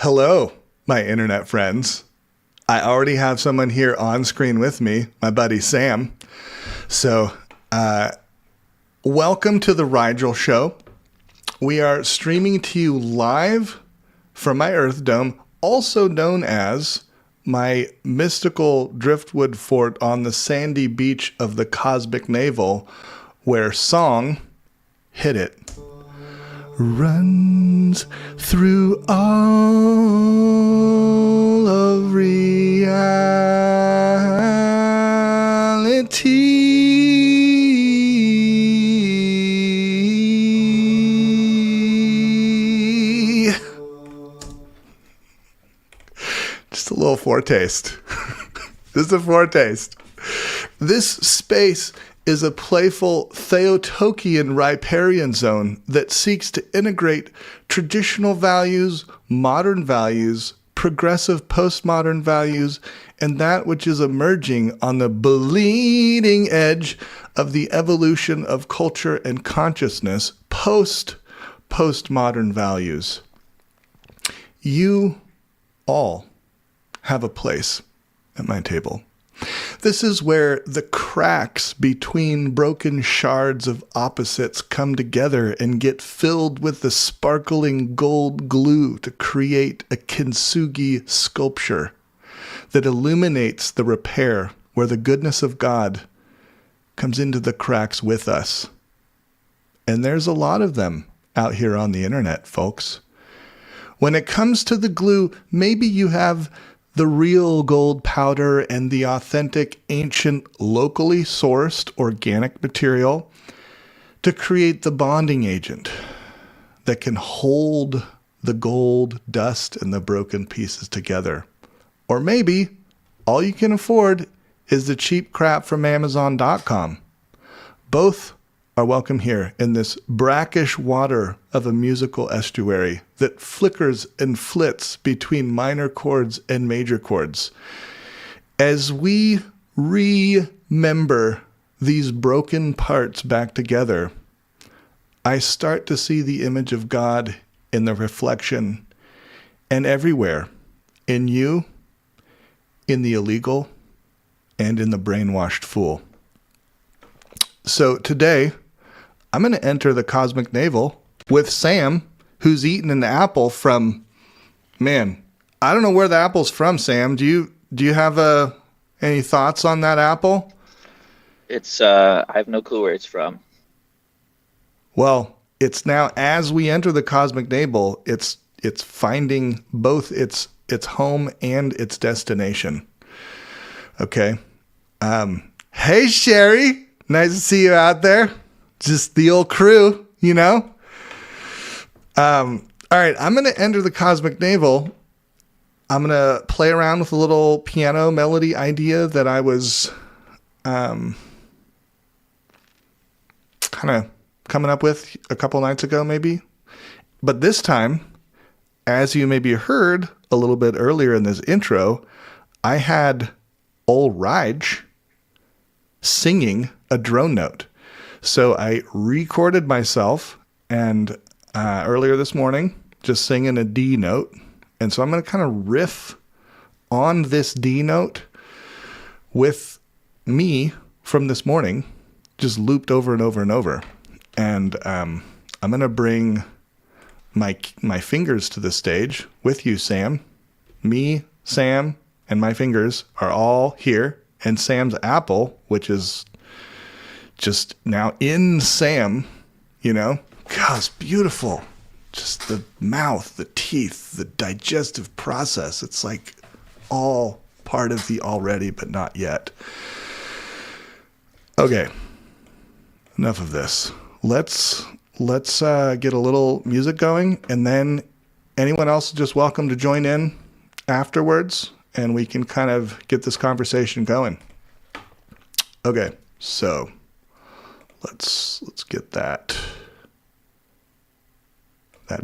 Hello, my internet friends. I already have someone here on screen with me, my buddy Sam. So, welcome to the Rigel show. We are streaming to you live from my Earth Dome, also known as my mystical driftwood fort on the sandy beach of the cosmic Navel, where song, hit it, runs through all of reality. Just a little foretaste. Just a foretaste. This space is a playful Theotokian riparian zone that seeks to integrate traditional values, modern values, progressive postmodern values, and that which is emerging on the bleeding edge of the evolution of culture and consciousness postmodern values. You all have a place at my table. This is where the cracks between broken shards of opposites come together and get filled with the sparkling gold glue to create a kintsugi sculpture that illuminates the repair where the goodness of God comes into the cracks with us. And there's a lot of them out here on the internet, folks. When it comes to the glue, maybe you have the real gold powder and the authentic, ancient, locally sourced organic material to create the bonding agent that can hold the gold, dust, and the broken pieces together. Or maybe all you can afford is the cheap crap from Amazon.com. Both are welcome here in this brackish water of a musical estuary that flickers and flits between minor chords and major chords. As we remember these broken parts back together, I start to see the image of God in the reflection and everywhere, in you, in the illegal, and in the brainwashed fool. So today, I'm going to enter the cosmic Navel with Sam, who's eating an apple from, man, I don't know where the apple's from, Sam. Do you have any thoughts on that apple? It's I have no clue where it's from. Well, it's now, as we enter the cosmic Navel, it's finding both its home and its destination. Okay. Hey, Sherry. Nice to see you out there. Just the old crew, you know? All right, I'm going to enter the cosmic Navel. I'm going to play around with a little piano melody idea that I was kind of coming up with a couple nights ago, maybe. But this time, as you maybe heard a little bit earlier in this intro, I had old Rigel singing a drone note. So I recorded myself and earlier this morning, just singing a D note. And so I'm going to kind of riff on this D note with me from this morning, just looped over and over and over. And I'm going to bring my fingers to the stage with you, Sam. Me, Sam, and my fingers are all here. And Sam's apple, which is just now in Sam, you know, God, it's beautiful. Just the mouth, the teeth, the digestive process. It's like all part of the already, but not yet. Okay, enough of this. Let's get a little music going, and then anyone else is just welcome to join in afterwards, and we can kind of get this conversation going. Okay, so let's get that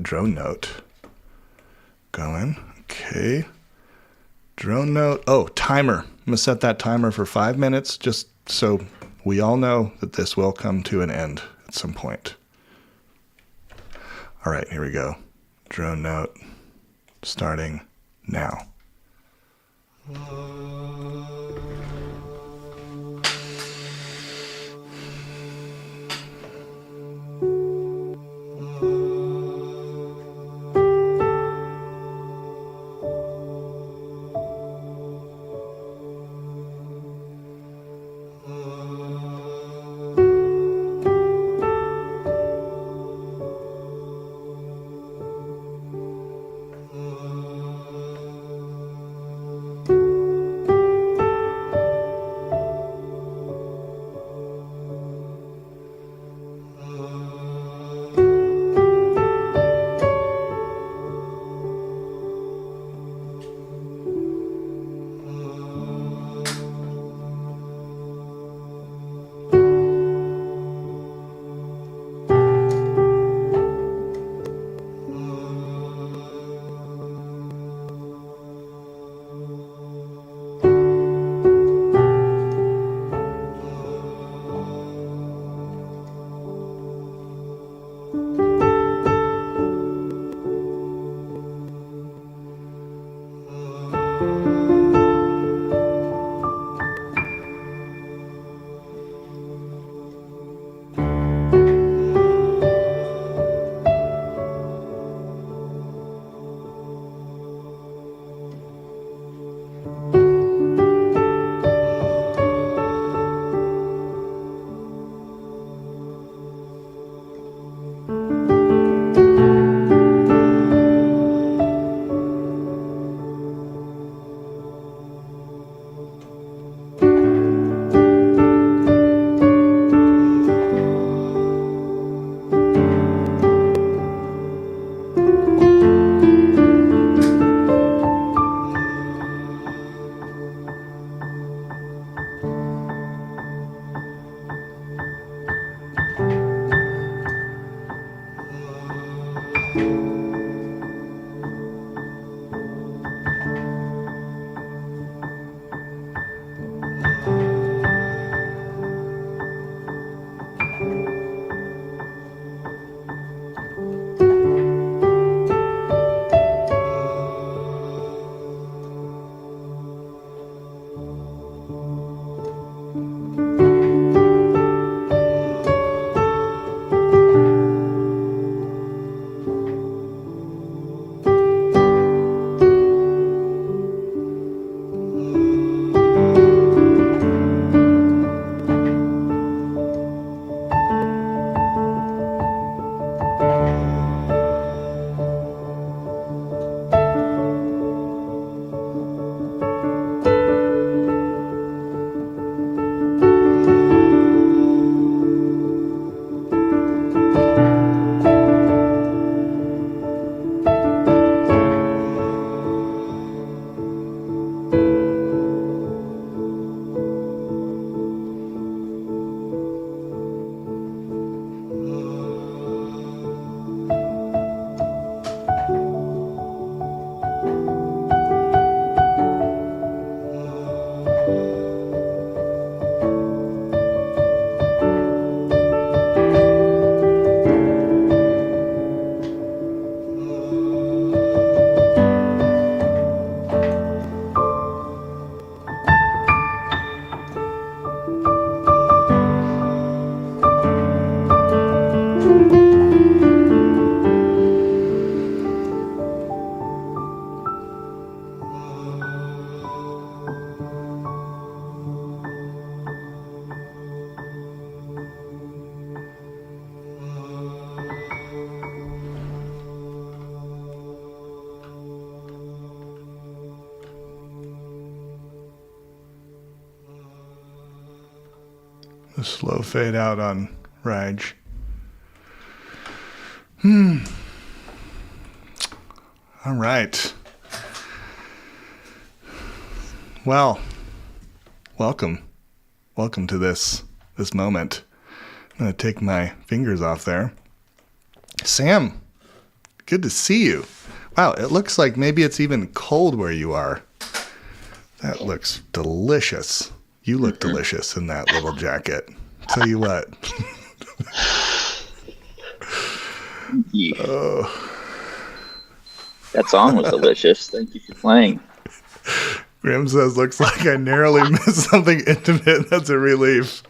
drone note going. Okay. Drone note. Oh, timer. I'm going to set that timer for 5 minutes just so we all know that this will come to an end at some point. All right, here we go. Drone note. starting now. The slow fade out on Rigel. All right. Well, welcome. Welcome to this moment. I'm going to take my fingers off there. Sam, good to see you. Wow, it looks like maybe it's even cold where you are. That looks delicious. You look delicious in that little jacket. Tell you what. Yeah. Oh. That song was delicious. Thank you for playing. Grim says, looks like I narrowly missed something intimate. That's a relief.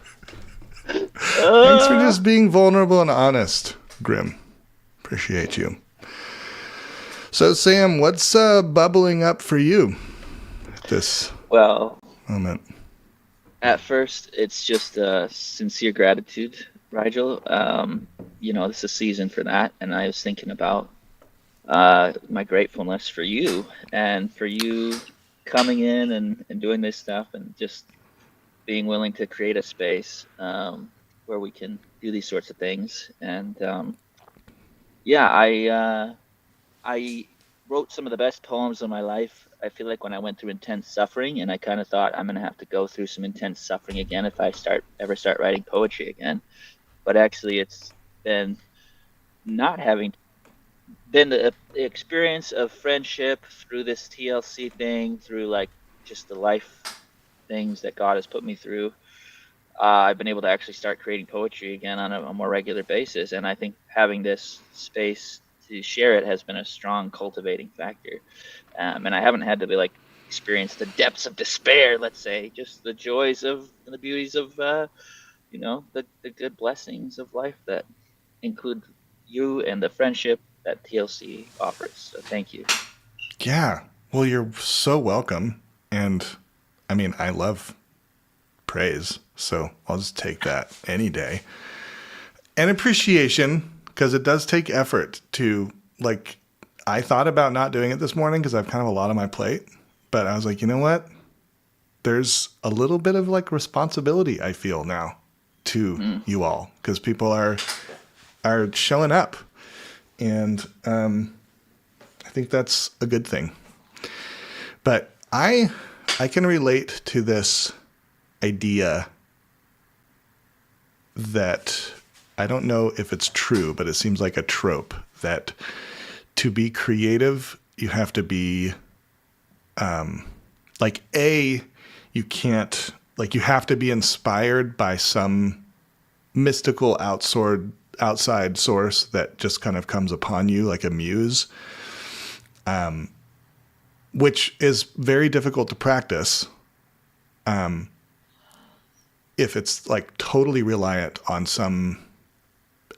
Thanks for just being vulnerable and honest, Grim. Appreciate you. So, Sam, what's bubbling up for you at this moment? At first, it's just sincere gratitude, Rigel. This is a season for that, and I was thinking about my gratefulness for you and for you coming in and doing this stuff and just being willing to create a space where we can do these sorts of things. And I wrote some of the best poems of my life. I feel like when I went through intense suffering, and I kind of thought I'm going to have to go through some intense suffering again if I ever start writing poetry again. But actually, it's been not having been the experience of friendship through this TLC thing, through like just the life things that God has put me through. I've been able to actually start creating poetry again on a more regular basis, and I think having this space to share it has been a strong cultivating factor. And I haven't had to experience the depths of despair, let's say, just the joys of and the beauties of the good blessings of life that include you and the friendship that TLC offers. So thank you. Yeah. Well, you're so welcome. And I mean, I love praise, so I'll just take that any day. And appreciation, because it does take effort to, I thought about not doing it this morning because I've kind of a lot on my plate, but I was like, you know what? There's a little bit of responsibility I feel now to you all, because people are showing up, and I think that's a good thing. But I can relate to this idea that I don't know if it's true, but it seems like a trope that to be creative, you have to be you can't, you have to be inspired by some mystical outside source that just kind of comes upon you like a muse, which is very difficult to practice if it's totally reliant on some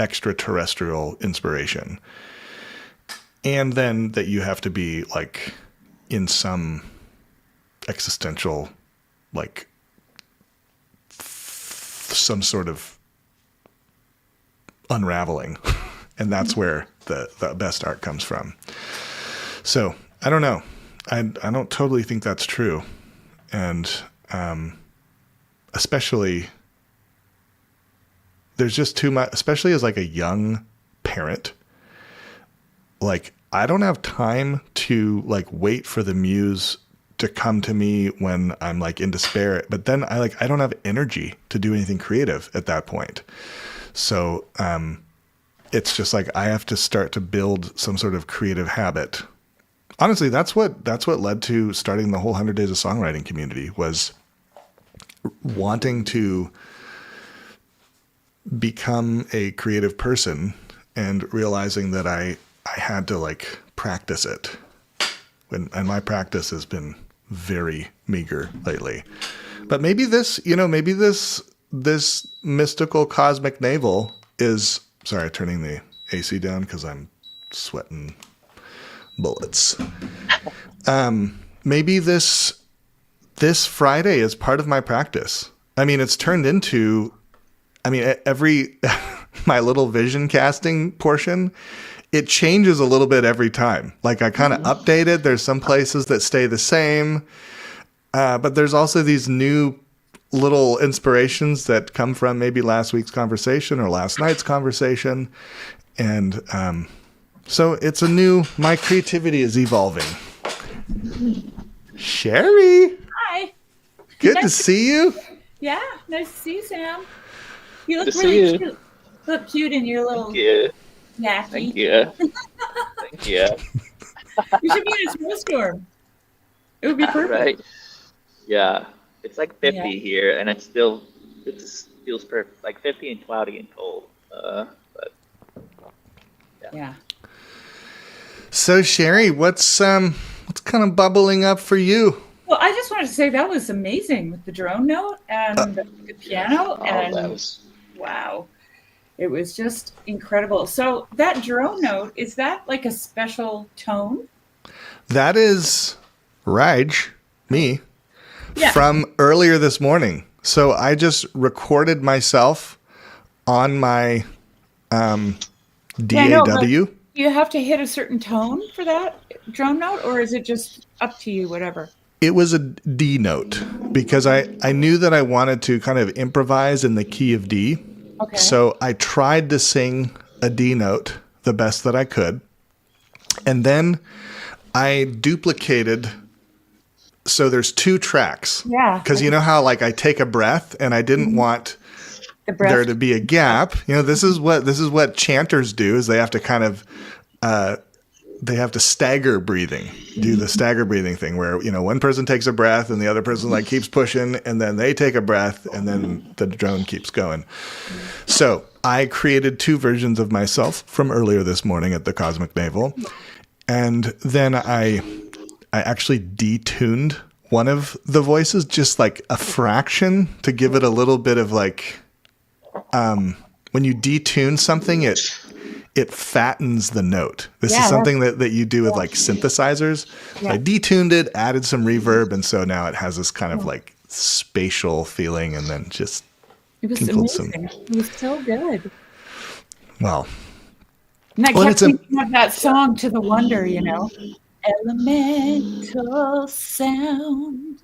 extraterrestrial inspiration. And then that you have to be in some existential, some sort of unraveling. And that's where the best art comes from. So I don't know. I don't totally think that's true. And especially, there's just too much, especially as a young parent. I don't have time to wait for the muse to come to me when I'm in despair, but then I don't have energy to do anything creative at that point. So it's just I have to start to build some sort of creative habit. Honestly, that's what led to starting the whole 100 Days of Songwriting community, was wanting to become a creative person and realizing that I had to practice it. And my practice has been very meager lately. But maybe this mystical cosmic navel is, sorry, turning the AC down because I'm sweating bullets. Maybe this Friday is part of my practice. I mean, it's turned into, every, my little vision casting portion, it changes a little bit every time. I kind of update it. There's some places that stay the same. But there's also these new little inspirations that come from maybe last week's conversation or last night's conversation. And so it's my creativity is evolving. Sherry. Hi. Good to see you. Yeah, nice to see you, Sam. You look Good to really see you. cute. You look cute in your little Thank nappy. you. Thank you. You should be in a snowstorm. It would be perfect. Right. Yeah. It's 50 here, and it feels perfect. 50 and cloudy and cold. But yeah. So Sherry, what's kind of bubbling up for you? Well, I just wanted to say that was amazing with the drone note and the piano. And wow, it was just incredible. So that drone note, is that like a special tone? That is Raj, me, Yeah. from earlier this morning. So I just recorded myself on my DAW. Yeah, I know, but you have to hit a certain tone for that drone note, or is it just up to you, whatever? It was a D note because I knew that I wanted to kind of improvise in the key of D. Okay. So I tried to sing a D note the best that I could. And then I duplicated. So there's 2 tracks. Yeah. Because you know how like I take a breath and I didn't want there to be a gap. You know, this is what chanters do is they have to kind of they have to stagger breathing, do the stagger breathing thing where, you know, one person takes a breath and the other person like keeps pushing and then they take a breath and then the drone keeps going. So I created 2 versions of myself from earlier this morning at the Cosmic Navel. And then I actually detuned one of the voices, just like a fraction to give it a little bit of like, when you detune something, it fattens the note. This is something that you do with like synthesizers. Yeah. I detuned it, added some reverb, and so now it has this kind of like spatial feeling, and then just it was amazing. It was so good. Well, and I kept thinking of that song To the Wonder, you know, elemental sound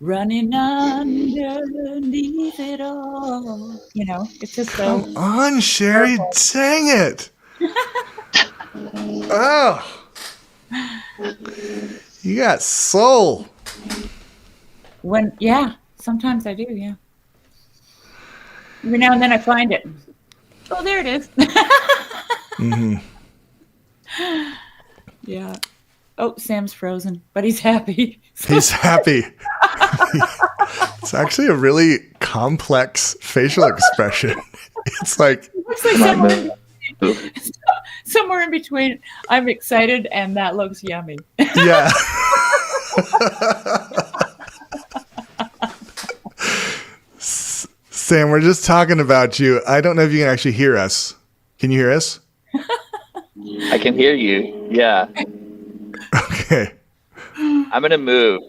running underneath it all. You know, it's just so. Come on, Sherry, dang it! Oh, you got soul. Sometimes I do. Yeah. Every now and then I find it. Oh, there it is. Mm-hmm. Yeah. Oh, Sam's frozen, but he's happy. He's happy. It's actually a really complex facial expression. It's like, it looks like somewhere in between. I'm excited and that looks yummy. Yeah. Sam, we're just talking about you. I don't know if you can actually hear us. Can you hear us? I can hear you. Yeah. Okay. I'm gonna move.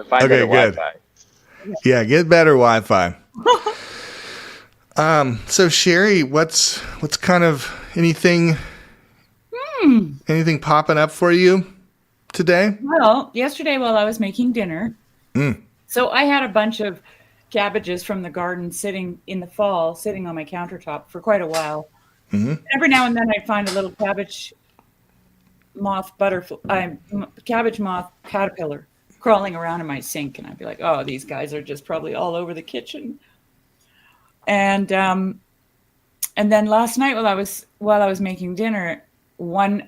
Find better Wi-Fi. Yeah, get better Wi-Fi. So Sherry, what's kind of anything popping up for you today? Well, yesterday while I was making dinner, so I had a bunch of cabbages from the garden sitting in the fall, sitting on my countertop for quite a while. Mm-hmm. Every now and then I'd find a little cabbage moth caterpillar crawling around in my sink, and I'd be like, oh, these guys are just probably all over the kitchen. And then last night while I was making dinner, one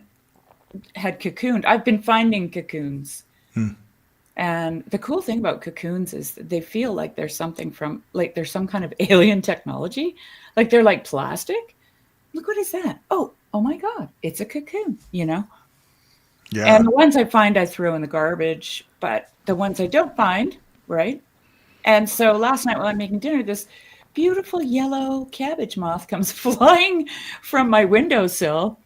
had cocooned. I've been finding cocoons. And the cool thing about cocoons is that they feel like there's something there's some kind of alien technology. Like they're like plastic. Look, what is that? Oh my God, it's a cocoon, you know? Yeah. And the ones I find, I throw in the garbage, but the ones I don't find, right? And so last night while I'm making dinner, this beautiful yellow cabbage moth comes flying from my windowsill.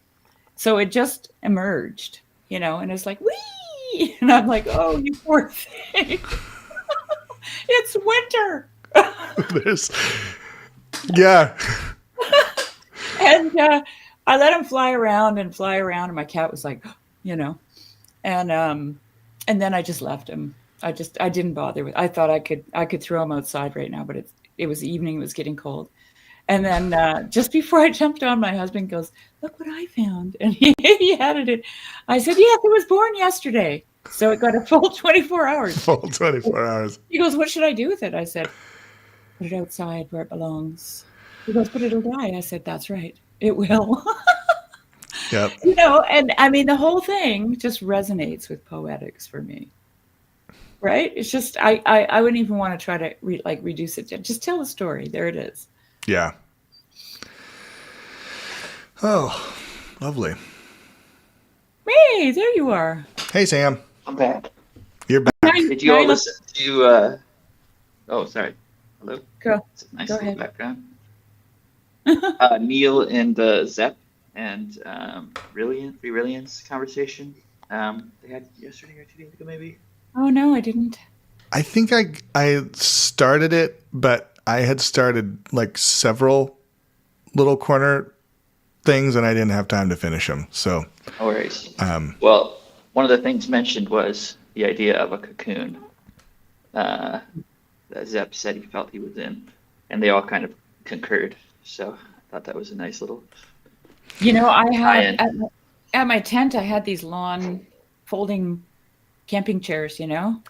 So it just emerged, you know, and it's like, whee! And I'm like, oh, you poor thing. It's winter. Yeah. And I let him fly around, and my cat was like, you know, and then I just left him. I didn't bother with. I thought I could throw him outside right now, but it was evening. It was getting cold, and then just before I jumped on, my husband goes, "Look what I found," and he had it. I said, "Yes, it was born yesterday, so it got a full 24 hours." Full 24 hours. He goes, "What should I do with it?" I said, "Put it outside where it belongs." He goes, "But it'll die." I said, "That's right, it will." Yep. You know, and I mean, the whole thing just resonates with poetics for me. Right? It's just, I wouldn't even want to try to reduce it. Just tell a story. There it is. Yeah. Oh, lovely. Hey, there you are. Hey, Sam. I'm back. You're back. Did you all listen to? Oh, sorry. Hello. Go. It's a nice Go little ahead. background. Neil and Zep and Brilliant's conversation they had yesterday or 2 days ago, maybe. Oh no, I didn't. I think I started it, but I had started like several little corner things, and I didn't have time to finish them. So, No worries. Well, one of the things mentioned was the idea of a cocoon that Zep said he felt he was in, and they all kind of concurred. So I thought that was a nice little. You know, I had tie-in. at my tent, I had these lawn folding camping chairs, you know,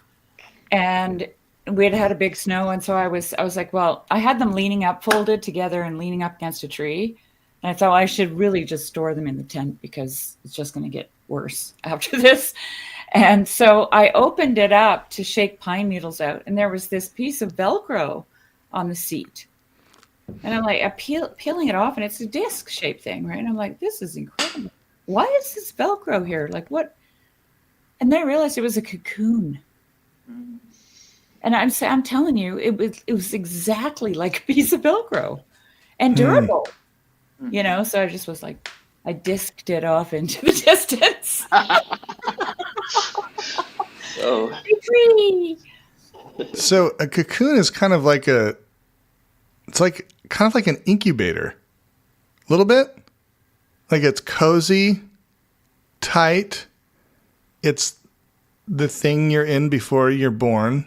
and we had a big snow, and so I was like, well, I had them leaning up, folded together, and leaning up against a tree, and I thought I should really just store them in the tent because it's just going to get worse after this. And so I opened it up to shake pine needles out, and there was this piece of Velcro on the seat. And I'm like, peeling it off, and it's a disc-shaped thing, right? And I'm like, this is incredible. Why is this Velcro here? Like, what? And then I realized it was a cocoon. And I'm telling you, it was exactly like a piece of Velcro and durable, you know? So I just was like, I disked it off into the distance. Oh. Free. So a cocoon is kind of like it's like kind of like an incubator, a little bit. Like it's cozy, tight. It's the thing you're in before you're born.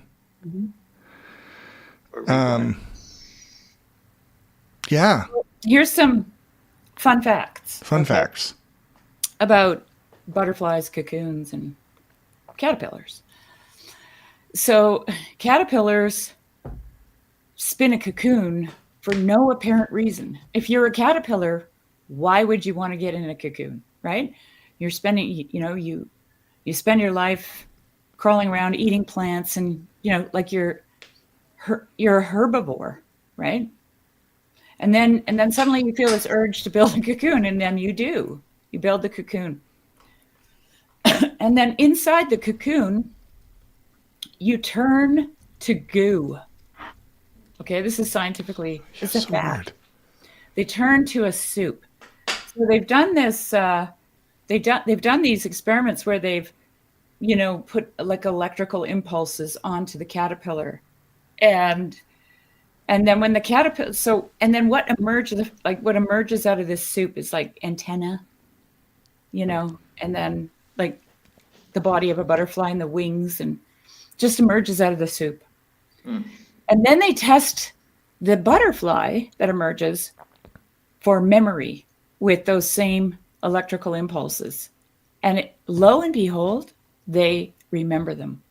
Yeah. Here's some fun facts. Fun facts about butterflies, cocoons, and caterpillars. So caterpillars spin a cocoon for no apparent reason. If you're a caterpillar, why would you want to get in a cocoon, right? You're spending, you spend your life crawling around eating plants, and like you're a herbivore, right? And then suddenly you feel this urge to build a cocoon, and then you build the cocoon. And then inside the cocoon, you turn to goo. Okay, this is scientifically, it's a fact. They turn to a soup. So they've done this, they've done these experiments where they've, put like electrical impulses onto the caterpillar. And then when the caterpillar, and then what emerges out of this soup is like antenna, and then like the body of a butterfly and the wings, and just emerges out of the soup. And then they test the butterfly that emerges for memory with those same electrical impulses. And lo and behold, they remember them.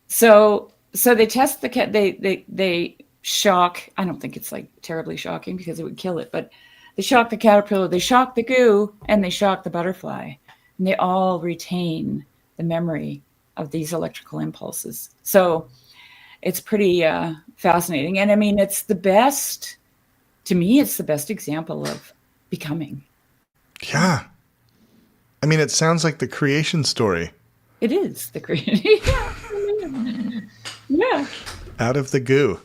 So they test the cat. They shock. I don't think it's like terribly shocking because it would kill it, but they shock the caterpillar, they shock the goo, and they shock the butterfly, and they all retain the memory of these electrical impulses. So it's pretty fascinating, and I mean, to me, it's the best example of becoming. Yeah, I mean, it sounds like the creation story. It is the creation. Yeah. Out of the goo.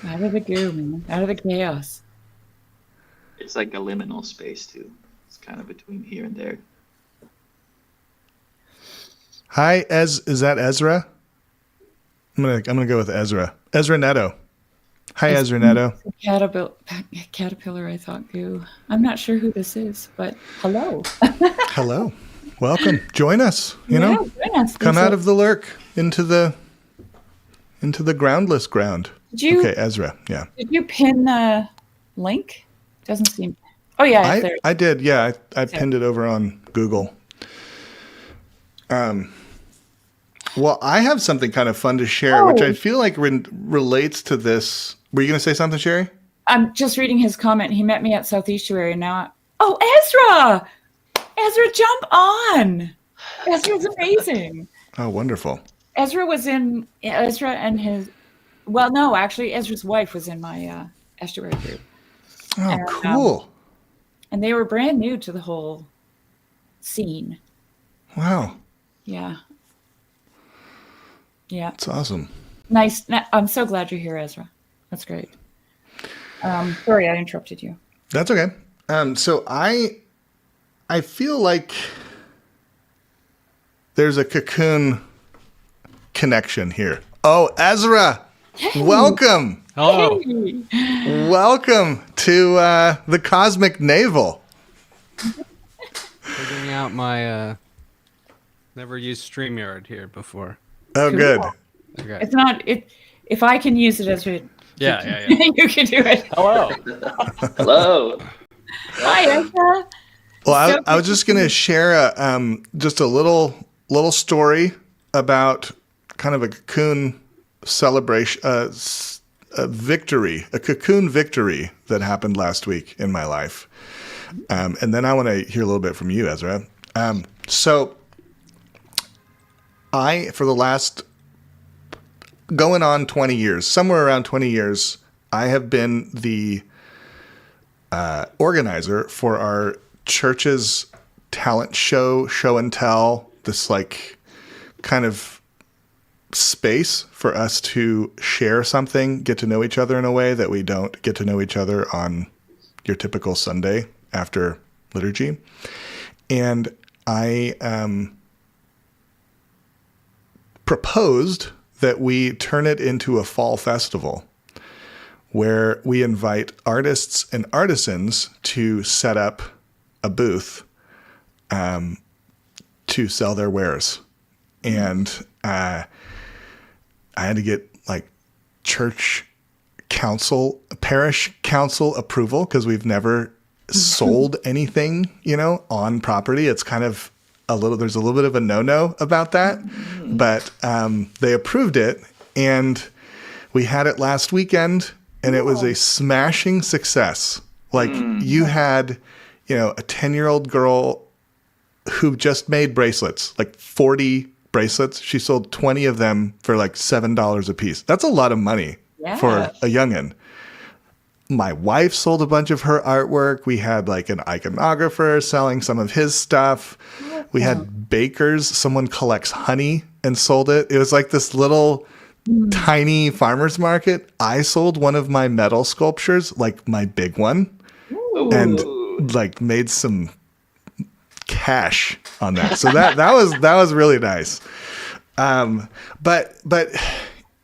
Out of the goo, man. Out of the chaos. It's like a liminal space too. It's kind of between here and there. Hi, is that Ezra? I'm gonna go with Ezra. Ezra Netto. Hi, Ezra Netto. Caterpillar, I thought goo. I'm not sure who this is, but hello. Hello. Welcome. Join us. Join us. Come out of the lurk into the groundless ground. Okay, Ezra. Yeah. Did you pin the link? Doesn't seem. Oh yeah, it's there. I did. Yeah, I pinned it over on Google. Well, I have something kind of fun to share, which I feel like relates to this. Were you going to say something, Sherry? I'm just reading his comment. He met me at South Estuary, and now. Ezra! Ezra, jump on! Ezra's amazing. Oh, wonderful. Ezra and his. Well, no, actually, Ezra's wife was in my estuary group. Oh, cool. And they were brand new to the whole seen. Wow. Yeah. Yeah. It's awesome. Nice. I'm so glad you're here, Ezra. That's great. Sorry, I interrupted you. That's okay. So I feel like there's a cocoon connection here. Oh, Ezra, welcome. Hello. Hey. Welcome to the Cosmic Navel. Figuring out my never used StreamYard here before. Oh, Cool. good. Okay. It's not it. If I can use it as a, Yeah. you can do it. Hello. Hello. Hi, Ezra. Well, So I was just going to share just a little story about kind of a cocoon celebration, a victory, a cocoon victory that happened last week in my life. And then I want to hear a little bit from you, Ezra. So for the last going on 20 years, somewhere around 20 years, I have been the organizer for our church's talent show and tell, this like kind of space for us to share something, get to know each other in a way that we don't get to know each other on your typical Sunday after liturgy. And I proposed that we turn it into a fall festival where we invite artists and artisans to set up a booth to sell their wares. And I had to get like church council, parish council approval because we've never sold anything, on property. It's kind of there's a little bit of a no-no about that, but they approved it, and we had it last weekend, and it was a smashing success. Like you had, a 10-year-old girl who just made bracelets, like 40 bracelets. She sold 20 of them for like $7 a piece. That's a lot of money for a youngin'. My wife sold a bunch of her artwork. We had like an iconographer selling some of his stuff. We had bakers. Someone collects honey and sold it. It was like this little tiny farmer's market. I sold one of my metal sculptures, like my big one, and like made some cash on that. So that was really nice. But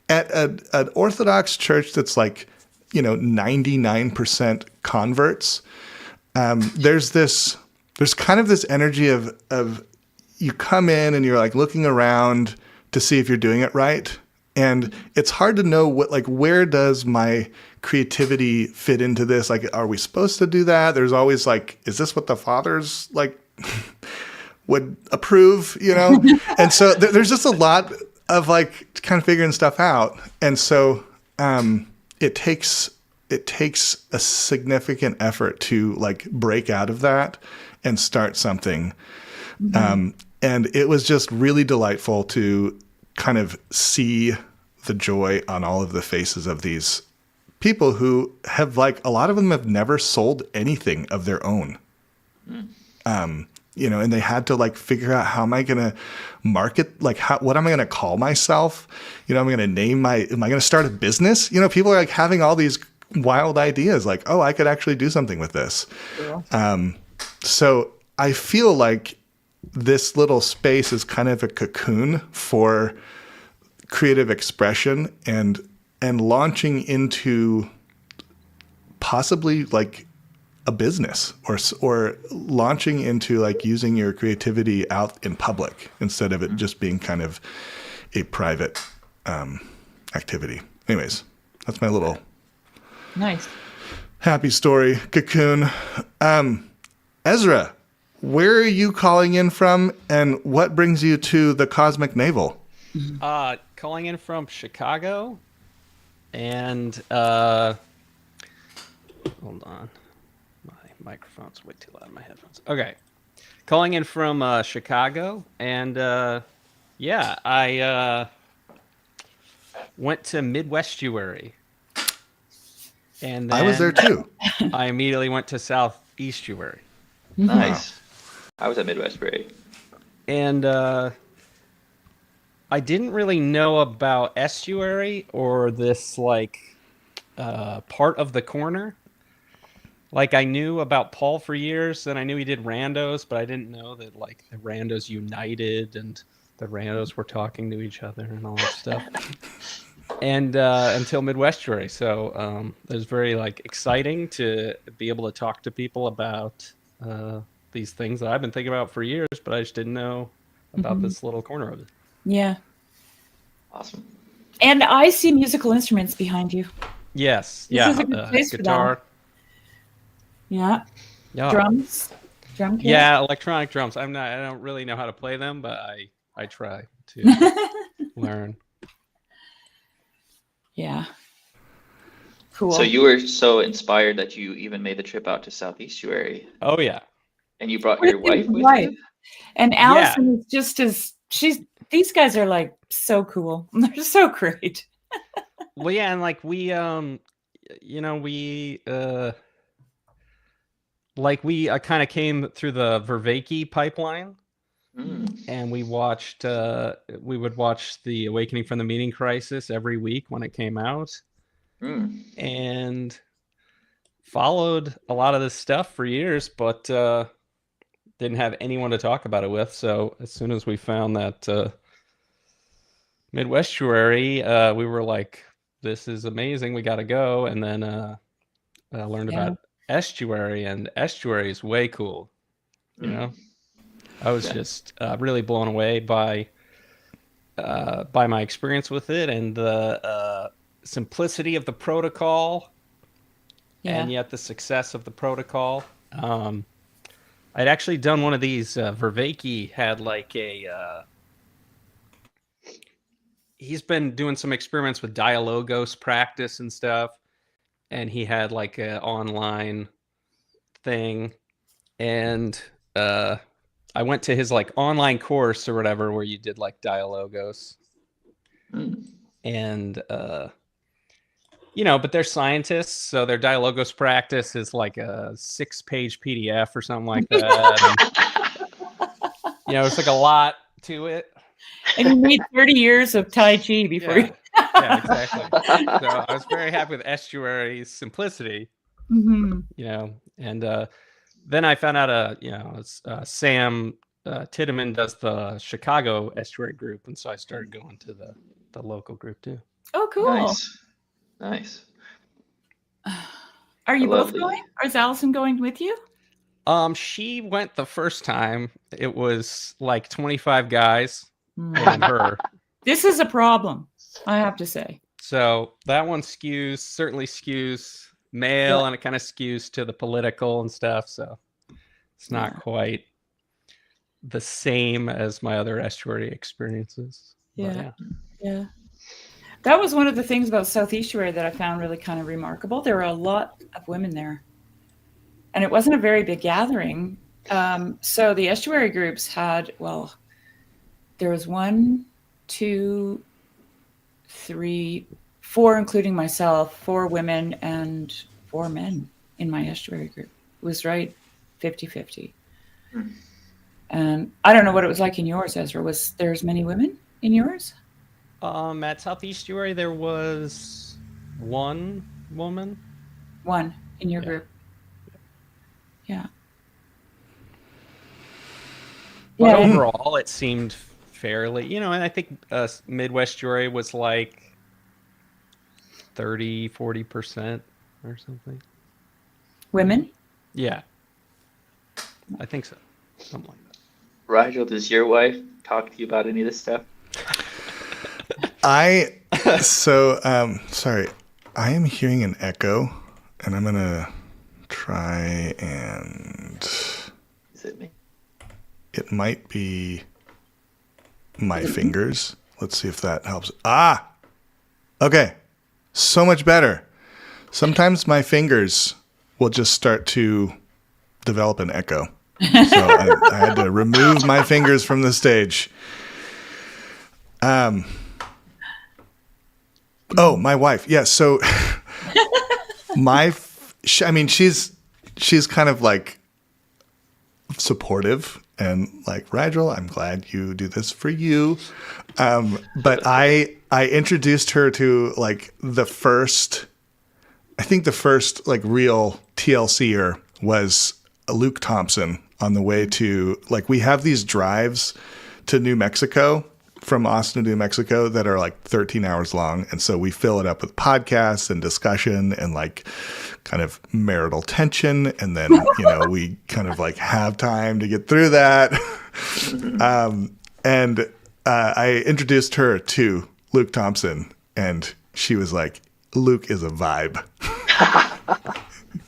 at an Orthodox church that's like, 99% converts, there's kind of this energy of you come in and you're like looking around to see if you're doing it right. And it's hard to know where does my creativity fit into this? Like, are we supposed to do that? There's always like, is this what the fathers like would approve, And so there's just a lot of like kind of figuring stuff out. And so, it takes a significant effort to like break out of that and start something. And it was just really delightful to kind of see the joy on all of the faces of these people who have like, a lot of them have never sold anything of their own. And they had to like figure out, how am I going to market? Like, what am I going to call myself? Am I going to am I going to start a business? People are like having all these wild ideas like, oh, I could actually do something with this. Yeah. So I feel like this little space is kind of a cocoon for creative expression and launching into possibly like a business or launching into like using your creativity out in public instead of it just being kind of a private activity. Anyways, that's my little nice happy story, cocoon. Ezra, where are you calling in from, and what brings you to the Cosmic Navel? Calling in from Chicago, and hold on. Microphone's way too loud in my headphones. Okay. Calling in from Chicago, and I went to Midwestuary. And then I was there too. I immediately went to Southeastuary. Nice. I was at Midwestbury. And I didn't really know about estuary or this like part of the corner. Like I knew about Paul for years, and I knew he did randos, but I didn't know that like the randos united and the randos were talking to each other and all that stuff. And until Midwestbury, so it was very like exciting to be able to talk to people about these things that I've been thinking about for years, but I just didn't know about this little corner of it. Yeah. Awesome. And I see musical instruments behind you. Yes, This is a good place for guitar. Yeah. Yeah. Drums. Drum kit. Yeah, electronic drums. I don't really know how to play them, but I try to learn. Yeah. Cool. So you were so inspired that you even made the trip out to Southeastuary, Oh yeah. and you brought your wife with Right. you? And Allison is just as these guys are like so cool. They're so great. Well, yeah, and like we we kind of came through the Vervaeke pipeline, and we would watch the Awakening from the Meaning Crisis every week when it came out, and followed a lot of this stuff for years, but didn't have anyone to talk about it with. So as soon as we found that Midwestbury, we were like, this is amazing, we got to go. And then learned about estuary, and estuary is way cool. You know, I was just really blown away by my experience with it, and the simplicity of the protocol, and yet the success of the protocol. I'd actually done one of these. Vervaeke had like he's been doing some experiments with Dialogos practice and stuff, and he had like an online thing, and I went to his like online course or whatever where you did like Dialogos, and but they're scientists, so their Dialogos practice is like a 6-page PDF or something like that. And, it's like a lot to it. And you need 30 years of Tai Chi before you. Yeah, exactly. So I was very happy with estuary's simplicity. And then I found out, Sam Titteman does the Chicago estuary group, and so I started going to the local group too. Oh, cool. Nice. Are you both going, or is Allison going with you? She went the first time. It was like 25 guys and her. This is a problem, I have to say. So that one certainly skews male, and it kind of skews to the political and stuff. So it's not quite the same as my other estuary experiences. Yeah. That was one of the things about Southeastuary that I found really kind of remarkable. There were a lot of women there, and it wasn't a very big gathering. So the estuary groups had, there was 1, 2, 3, 4, including myself, 4 women and 4 men in my estuary group. It was right 50-50. And I don't know what it was like in yours, Ezra. Was there as many women in yours? At Southeastuary, there was 1 woman. 1 in your group. Yeah. But overall, it seemed fairly, and I think Midwestbury was like 30-40% or something. Women? Yeah. I think so. Something like that. Rigel, does your wife talk to you about any of this stuff? Sorry, I am hearing an echo, and I'm going to try and... Is it me? It might be my fingers. Let's see if that helps. Ah! Okay. So much better. Sometimes my fingers will just start to develop an echo. So I had to remove my fingers from the stage. Oh, my wife. Yeah. So she's kind of like supportive And like, Rigel, I'm glad you do this for you. But I introduced her to like the first like real TLC-er was Luke Thompson on the way to, like, we have these drives to New Mexico from Austin to New Mexico that are like 13 hours long. And so we fill it up with podcasts and discussion and like kind of marital tension. And then, we kind of like have time to get through that. And I introduced her to Luke Thompson, and she was like, Luke is a vibe.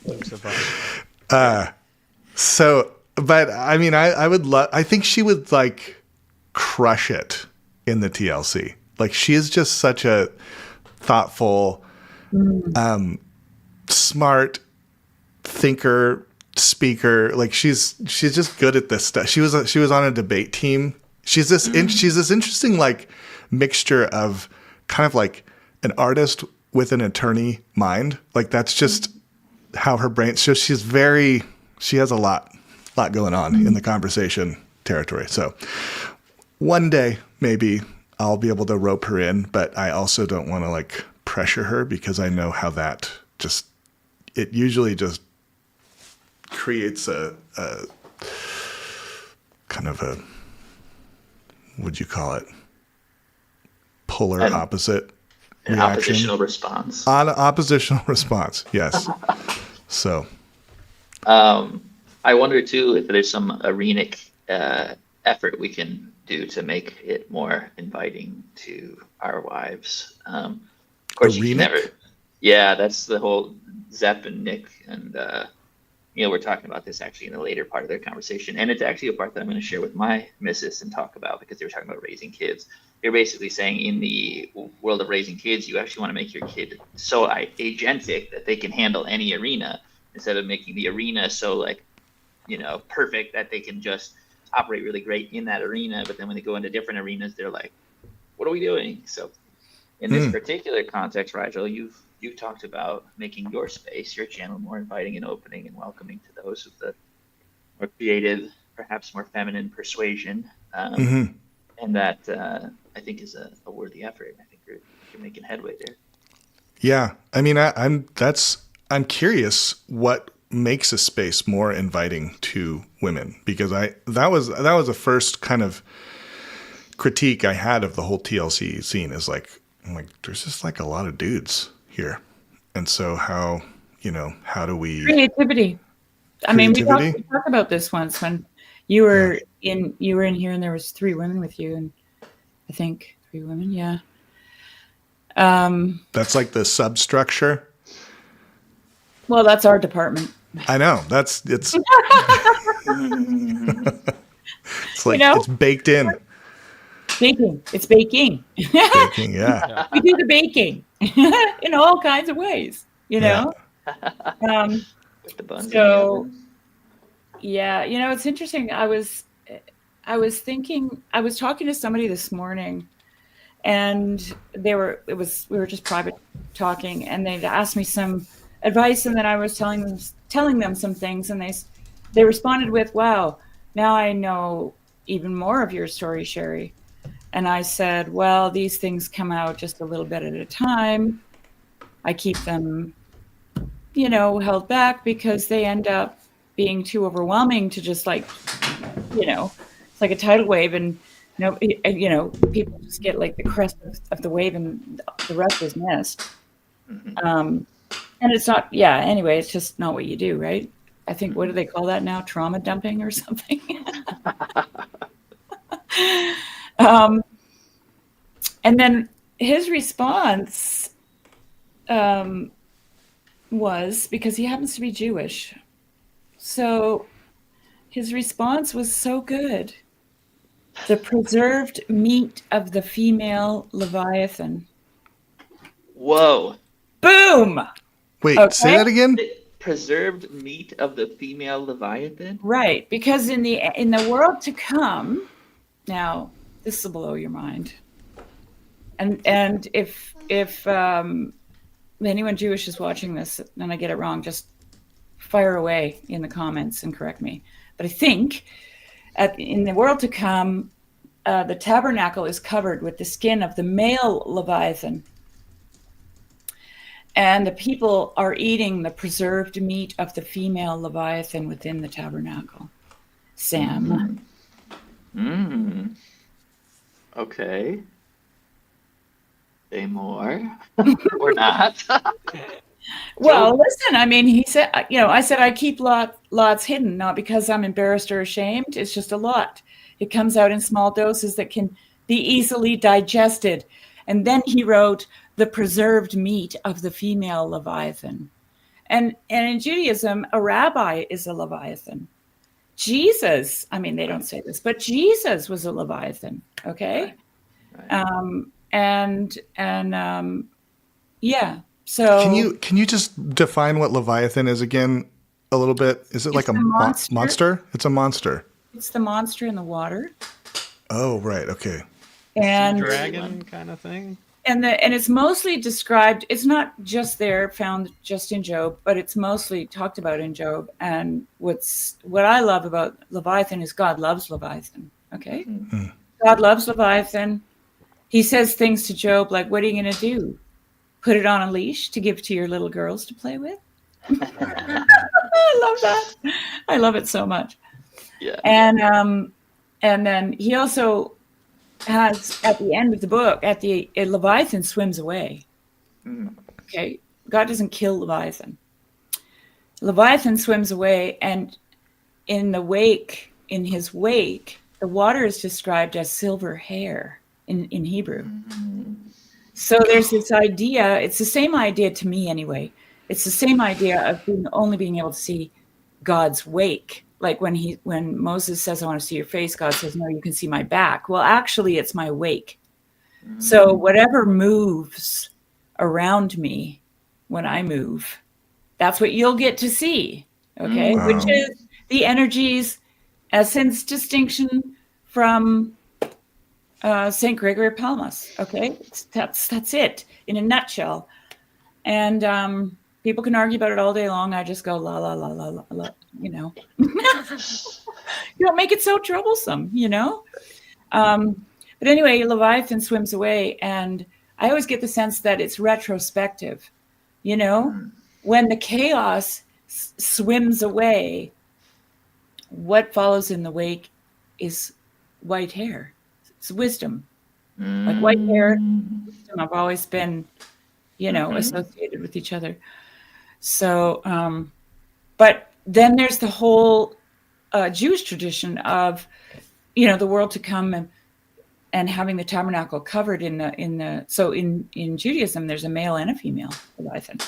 Luke's a vibe. So, but I mean, I think she would like crush it in the TLC. Like, she is just such a thoughtful, smart thinker, speaker. Like, she's just good at this stuff. She was on a debate team. She's this interesting like mixture of kind of like an artist with an attorney mind. Like, that's just how her brain. So she has a lot going on in the conversation territory. So one day maybe I'll be able to rope her in, but I also don't want to like pressure her, because I know how that it usually just creates a kind of a, what'd you call it? Polar opposite An reaction. oppositional response. On oppositional response, yes. So, I wonder too if there's some arenic effort we can do to make it more inviting to our wives. Of course, you can Arenic? never. Yeah, that's the whole Zepp and Nick, and we're talking about this actually in the later part of their conversation, and it's actually a part that I'm going to share with my missus and talk about, because they were talking about raising kids. They're basically saying in the world of raising kids, you actually want to make your kid so agentic that they can handle any arena, instead of making the arena so like, perfect that they can just operate really great in that arena. But then when they go into different arenas, they're like, what are we doing? So in this particular context, Rigel, you've talked about making your space, your channel, more inviting and opening and welcoming to those of the more creative, perhaps more feminine persuasion. And that I think is a worthy effort. I think you're making headway there. Yeah, I mean, I'm curious what makes a space more inviting to women, because that was the first kind of critique I had of the whole TLC scene, is like, I'm like, there's just like a lot of dudes here, and so how do we Creativity. I mean, we talked about this once when you were in here, and there was 3 women with you, and I think 3 women, yeah. That's like the substructure. Well, that's our department. I know. It's it's like it's baked in. Baking. It's baking. Baking, yeah. We do the baking in all kinds of ways, know. With the buns. So, yeah, it's interesting. I was thinking. I was talking to somebody this morning, and we were just private talking, and they'd asked me some advice, and then I was telling them some things, and they responded with, "Wow, now I know even more of your story, Sherry." And I said, "Well, these things come out just a little bit at a time. I keep them, held back because they end up being too overwhelming to just like, it's like a tidal wave, and people just get like the crest of the wave, and the rest is mist." And it's not, anyway, it's just not what you do, right? I think, what do they call that now? Trauma dumping or something? And then his response was, because he happens to be Jewish, so his response was so good. The preserved meat of the female Leviathan. Whoa. Boom! Wait, Okay. Say that again? Preserved meat of the female Leviathan? Right, because in the world to come, now this will blow your mind. And if anyone Jewish is watching this and I get it wrong, just fire away in the comments and correct me. But I think in the world to come, the tabernacle is covered with the skin of the male Leviathan. And the people are eating the preserved meat of the female Leviathan within the tabernacle. Sam. Okay. Say more. Or not. Well, listen, I mean, he said, I said I keep lots hidden, not because I'm embarrassed or ashamed. It's just a lot. It comes out in small doses that can be easily digested. And then he wrote the preserved meat of the female Leviathan. And in Judaism, a rabbi is a Leviathan. Jesus, I mean, they don't say this, but Jesus was a Leviathan. Okay. Right. Yeah. So can you just define what Leviathan is again a little bit? Is it like a monster? It's a monster. It's the monster in the water. Oh, right. Okay. And dragon kind of thing. And it's mostly described. It's not just found just in Job, but it's mostly talked about in Job. And what I love about Leviathan is God loves Leviathan. Okay. Mm-hmm. God loves Leviathan. He says things to Job like, "What are you going to do? Put it on a leash to give to your little girls to play with?" I love that. I love it so much. Yeah. And then he also has at the end of the book, Leviathan swims away. Okay. God doesn't kill Leviathan. Leviathan swims away, and in his wake, the water is described as silver hair in Hebrew. So there's this idea, it's the same idea to me anyway. It's the same idea of only being able to see God's wake. Like when Moses says, "I want to see your face," God says, "No, you can see my back." Well, actually, it's my wake. So whatever moves around me when I move, that's what you'll get to see. Okay. Wow. Which is the energy's essence distinction from St. Gregory of Palamas. Okay. That's it in a nutshell. And people can argue about it all day long. I just go la la la la la la. You don't make it so troublesome, But anyway, Leviathan swims away, and I always get the sense that it's retrospective. When the chaos swims away, what follows in the wake is white hair. It's wisdom. Like white hair and wisdom have always been, associated with each other. So, but then there's the whole Jewish tradition of, the world to come and having the tabernacle covered so in Judaism, there's a male and a female Leviathan.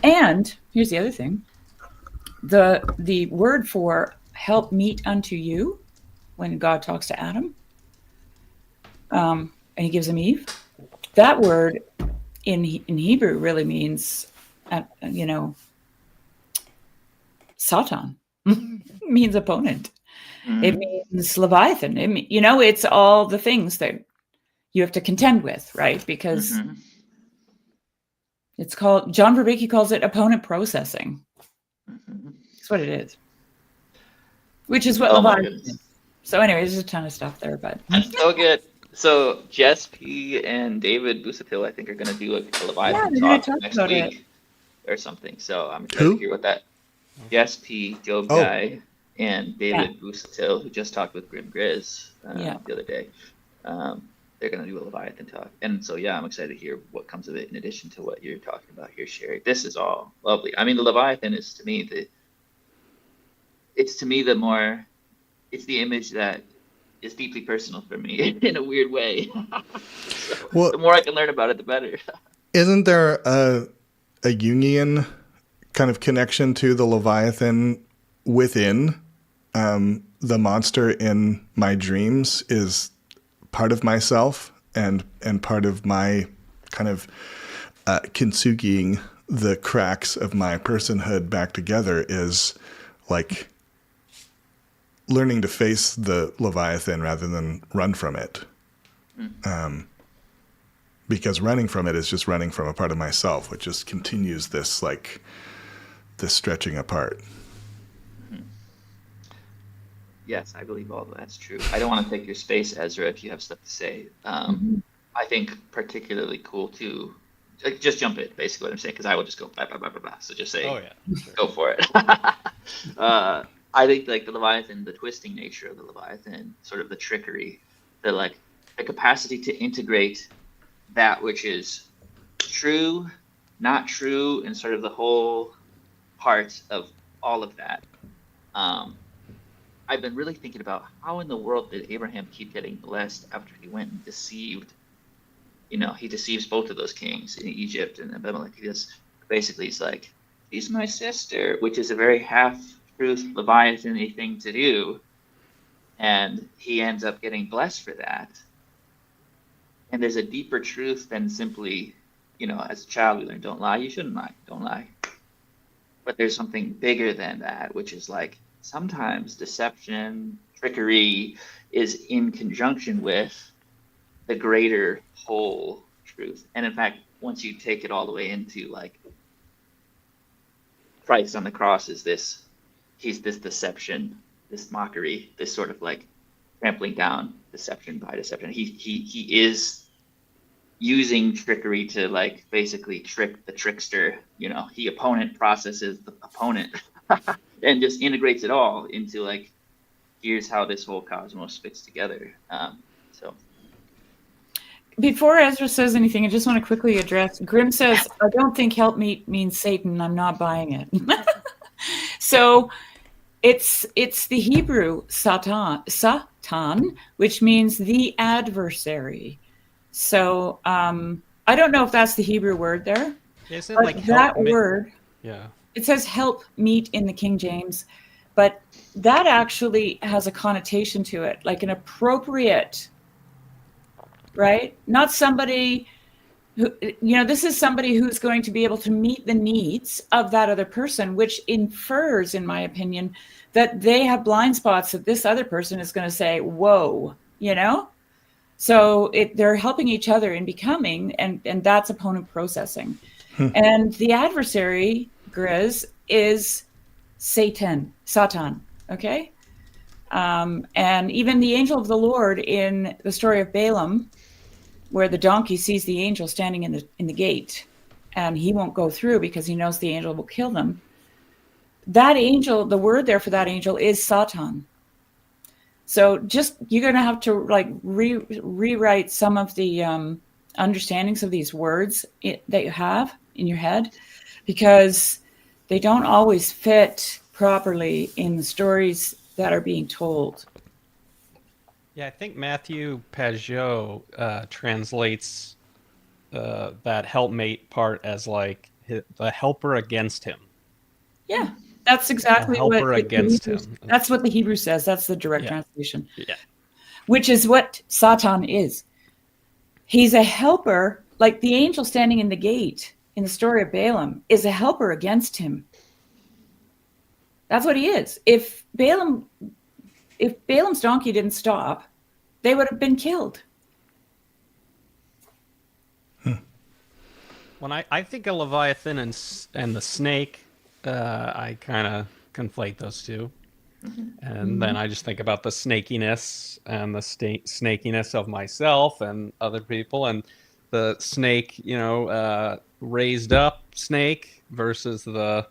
And here's the other thing. The word for help meet unto you, when God talks to Adam, and he gives him Eve, that word in Hebrew really means, Satan. Means opponent. It means Leviathan. It's all the things that you have to contend with, right? Because it's called, John Verbicki calls it opponent processing. That's what it is. Which is what Leviathan is. So anyway, there's a ton of stuff there, but that's so good. So Jess P and David Busatil, I think, are going to do a Leviathan talk next week or something. So I'm excited to hear what that. Jess P, Job Guy, and David Busatil, who just talked with Grim Grizz the other day. They're going to do a Leviathan talk. And so, I'm excited to hear what comes of it in addition to what you're talking about here, Sherry. This is all lovely. I mean, the Leviathan is, to me, it's the image that is deeply personal for me in a weird way. So the more I can learn about it, the better. Isn't there a Jungian kind of connection to the Leviathan within the monster in my dreams is part of myself and part of my kind of kintsugiing the cracks of my personhood back together is like learning to face the Leviathan rather than run from it. Because running from it is just running from a part of myself, which just continues this stretching apart. yes, I believe all of that's true. I don't want to take your space, Ezra, if you have stuff to say. I think particularly cool too. Just jump in, basically what I'm saying, because I will just go blah, blah, blah, blah, blah. So just say, Oh yeah, sure. go for it. I think like the Leviathan, the twisting nature of the Leviathan, sort of the trickery, the capacity to integrate that which is true, not true, and sort of the whole part of all of that. I've been really thinking about how in the world did Abraham keep getting blessed after he went and deceived. He deceives both of those kings in Egypt and Abimelech. He's like, she's my sister, which is a very half-truth Leviathan-y thing to do. And he ends up getting blessed for that. And there's a deeper truth than simply, as a child we learn, don't lie, you shouldn't lie, don't lie. But there's something bigger than that, which is like sometimes deception, trickery is in conjunction with the greater whole truth. And in fact, once you take it all the way into like Christ on the cross he's this deception, this mockery, this sort of like trampling down deception by deception. He is using trickery to like basically trick the trickster. He opponent processes the opponent and just integrates it all into like, here's how this whole cosmos fits together. So before Ezra says anything, I just want to quickly address. Grim says, I don't think Helpmeet means Satan. I'm not buying it. So it's the Hebrew Satan, which means the adversary. So I don't know if that's the Hebrew word there. Isn't but like that help word, yeah. It says help meet in the King James, but that actually has a connotation to it, like an appropriate, right? Not somebody who, this is somebody who's going to be able to meet the needs of that other person, which infers, in my opinion, that they have blind spots that this other person is going to say, whoa, So they're helping each other in becoming, and that's opponent processing. And the adversary, Grizz, is Satan, okay? And even the angel of the Lord in the story of Balaam, where the donkey sees the angel standing in the gate, and he won't go through because he knows the angel will kill them. That angel, the word there for that angel is Satan. So you're going to have to like rewrite some of the understandings of these words that you have in your head, because they don't always fit properly in the stories that are being told. Yeah, I think Matthew Pajot translates that helpmate part as like the helper against him. Yeah, that's exactly a helper what against him. That's what the Hebrew says. That's the direct translation. Yeah. Which is what Satan is. He's a helper, like the angel standing in the gate in the story of Balaam is a helper against him. That's what he is. If Balaam's donkey didn't stop, they would have been killed. When I think of Leviathan and the snake, I kind of conflate those two. And then I just think about the snakiness and the snakiness of myself and other people, and the snake, raised up snake versus the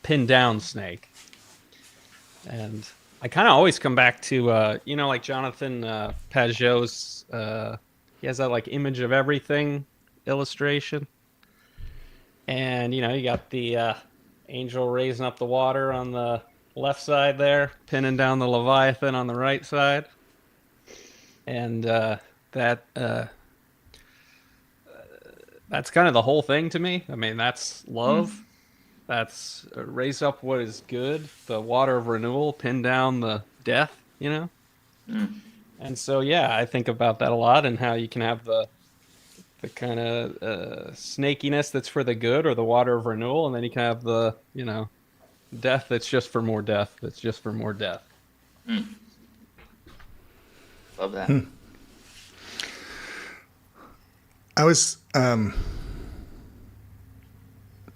pinned down snake. And I kind of always come back to, like Jonathan Pajot's, he has that like image of everything illustration. And, you got the angel raising up the water on the left side there, pinning down the Leviathan on the right side. And that's kind of the whole thing to me. I mean, that's love. That's raise up what is good, the water of renewal, pin down the death, And so, I think about that a lot, and how you can have the kind of snakiness that's for the good, or the water of renewal, and then you can have the, death that's just for more death. That's just for more death. Love that.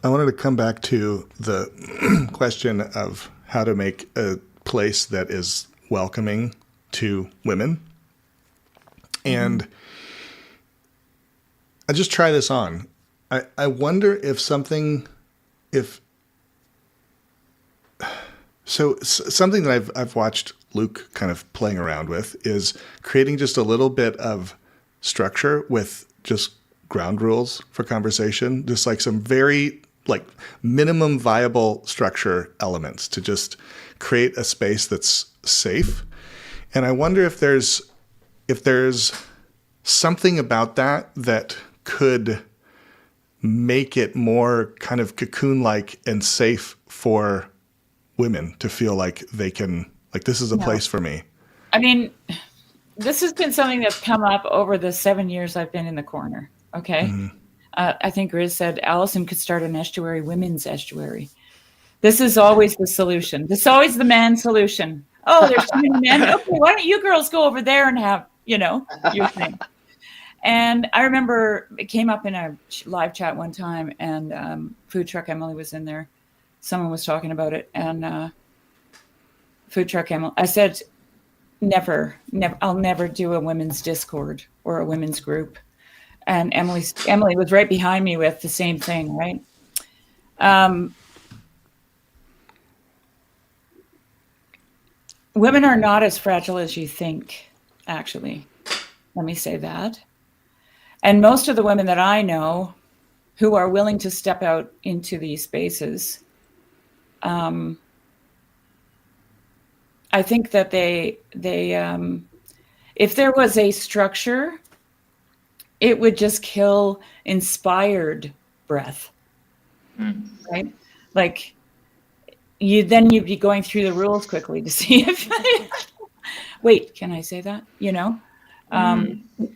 I wanted to come back to the question of how to make a place that is welcoming to women. And I just try this on. I wonder if something that I've watched Luke kind of playing around with is creating just a little bit of structure with just ground rules for conversation, just like some very like minimum viable structure elements to just create a space that's safe. And I wonder if there's something about that could make it more kind of cocoon-like and safe for women to feel like they can, like, this is a place for me. I mean, this has been something that's come up over the 7 years I've been in the corner. Okay. Mm-hmm. I think Grizz said Allison could start an estuary, women's estuary. This is always the solution. This is always the man solution. Oh, there's too many men. Okay, why don't you girls go over there and have, your thing. And I remember it came up in a live chat one time, and Food Truck Emily was in there. Someone was talking about it, and Food Truck Emily, I said, never, I'll never do a women's Discord or a women's group. And Emily was right behind me with the same thing, right? Women are not as fragile as you think, actually. Let me say that. And most of the women that I know who are willing to step out into these spaces, I think that they if there was a structure, it would just kill inspired breath, right? Like you'd be going through the rules quickly to see if. Wait, can I say that?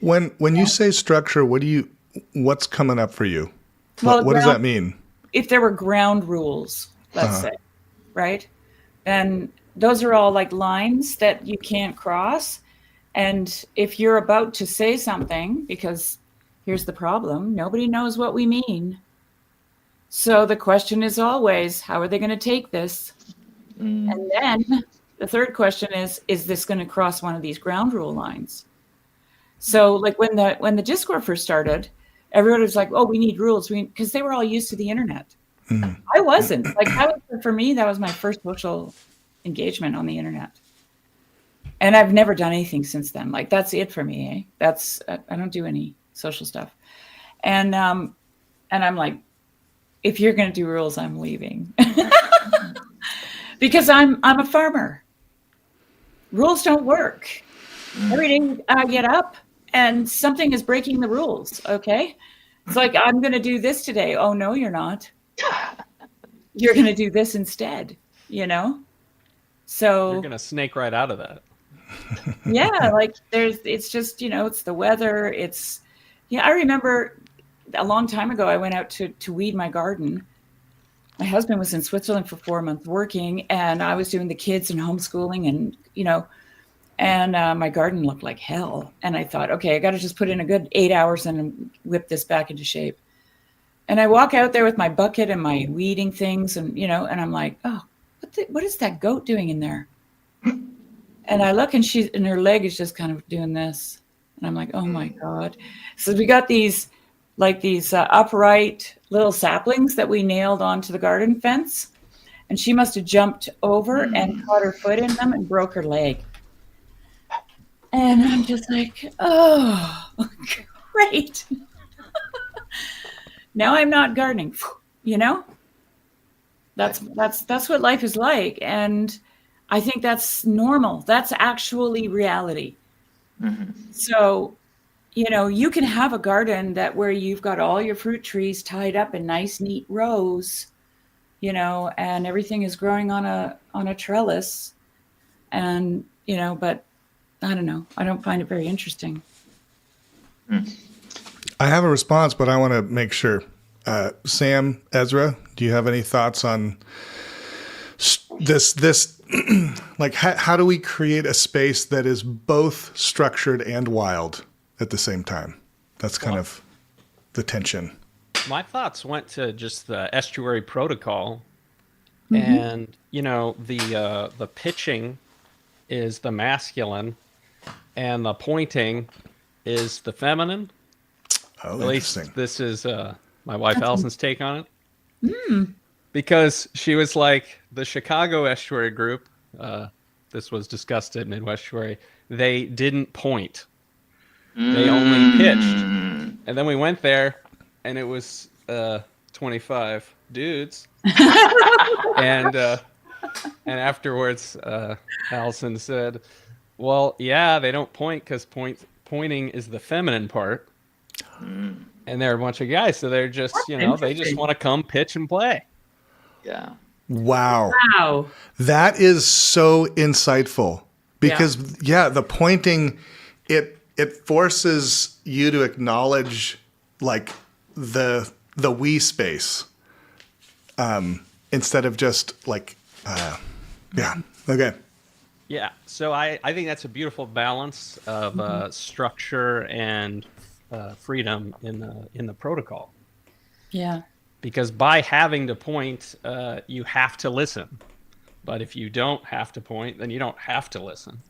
When you say structure, what's coming up for you? What does that mean? If there were ground rules, let's say, right? Then those are all like lines that you can't cross. And if you're about to say something, because here's the problem, nobody knows what we mean. So the question is always, how are they going to take this? And then the third question is this going to cross one of these ground rule lines? So like when the Discord first started, everybody was like, oh, we need rules. Because they were all used to the internet. Mm-hmm. I wasn't. Like for me, that was my first social engagement on the internet. And I've never done anything since then. Like that's it for me. I don't do any social stuff. And I'm like, if you're going to do rules, I'm leaving. Because I'm a farmer. Rules don't work. Every day I get up and something is breaking the rules. Okay. It's like, I'm going to do this today. Oh, no, you're not. You're going to do this instead, So you're going to snake right out of that. Yeah. Like it's just, it's the weather. I remember a long time ago, I went out to weed my garden. My husband was in Switzerland for 4 months working, and I was doing the kids and homeschooling and, and my garden looked like hell. And I thought, okay, I got to just put in a good 8 hours and whip this back into shape. And I walk out there with my bucket and my weeding things and, and I'm like, oh, what is that goat doing in there? And I look and her leg is just kind of doing this. And I'm like, oh my God. So we got these upright little saplings that we nailed onto the garden fence. And she must have jumped over and caught her foot in them and broke her leg. And I'm just like, oh, great. Now I'm not gardening, That's what life is like. And I think that's normal. That's actually reality. Mm-hmm. So, you can have a garden where you've got all your fruit trees tied up in nice, neat rows, and everything is growing on a trellis. And, but I don't know. I don't find it very interesting. I have a response, but I want to make sure. Sam, Ezra, do you have any thoughts on this? Like, how do we create a space that is both structured and wild at the same time? That's kind of the tension. My thoughts went to just the estuary protocol. And the pitching is the masculine, and the pointing is the feminine. Oh, At least interesting. this is my wife Allison's take on it. Because she was like, the Chicago estuary group, this was discussed at Midwestuary, they didn't point. They only pitched. And then we went there, and it was 25 dudes. and afterwards, Allison said, well, yeah, they don't point because pointing is the feminine part. And they're a bunch of guys, so they're just, they just want to come pitch and play. Yeah. Wow. Wow. That is so insightful because the pointing, it forces you to acknowledge like the we space instead of just like okay. Yeah, so I think that's a beautiful balance of structure and freedom in the protocol. Yeah. Because by having to point, you have to listen. But if you don't have to point, then you don't have to listen.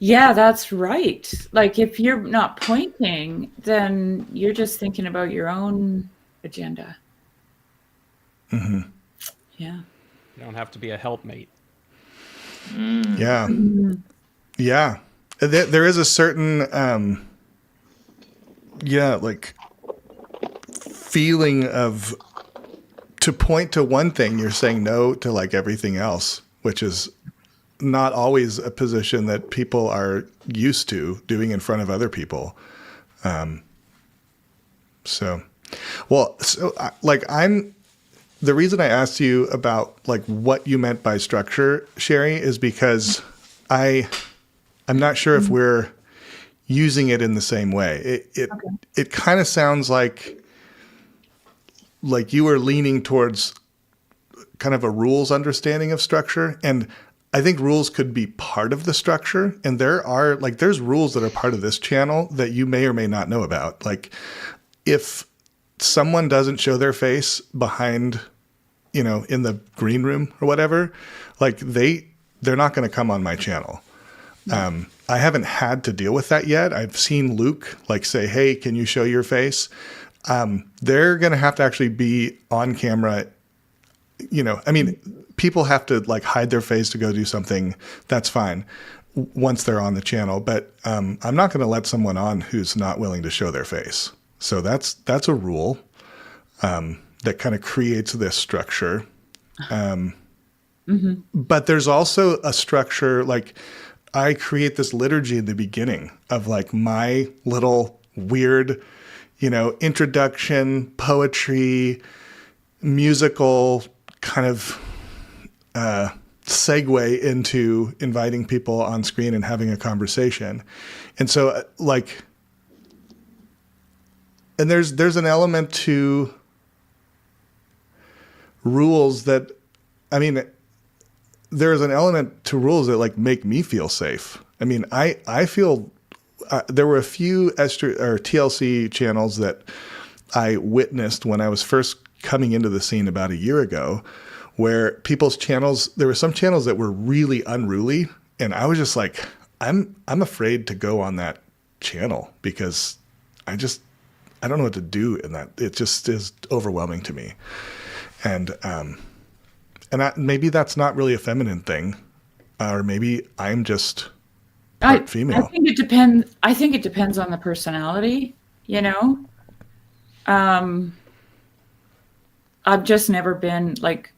Yeah, that's right. Like if you're not pointing, then you're just thinking about your own agenda. Mm-hmm. Yeah. You don't have to be a helpmate. Yeah. Yeah. There is a certain, like feeling of to point to one thing, you're saying no to like everything else, which is not always a position that people are used to doing in front of other people. The reason I asked you about like what you meant by structure, Sherry, is because I'm not sure if we're using it in the same way. It kind of sounds like you were leaning towards kind of a rules understanding of structure. And I think rules could be part of the structure. And there's rules that are part of this channel that you may or may not know about. Like if someone doesn't show their face behind, in the green room or whatever, like they're not going to come on my channel. I haven't had to deal with that yet. I've seen Luke like say, hey, can you show your face? They're going to have to actually be on camera. People have to like hide their face to go do something. That's fine once they're on the channel. But I'm not going to let someone on who's not willing to show their face. So that's a rule that kind of creates this structure. But there's also a structure, like I create this liturgy in the beginning of like my little weird, introduction, poetry, musical kind of segue into inviting people on screen and having a conversation. And so and there's an element to rules that, there's an element to rules that like make me feel safe. I feel there were a few TLC channels that I witnessed when I was first coming into the scene about a year ago, where people's channels, there were some channels that were really unruly. And I was just like, I'm afraid to go on that channel because I don't know what to do in that. It just is overwhelming to me. And maybe that's not really a feminine thing, or maybe I'm just part female. I think it depends. I think it depends on the personality, I've just never been like,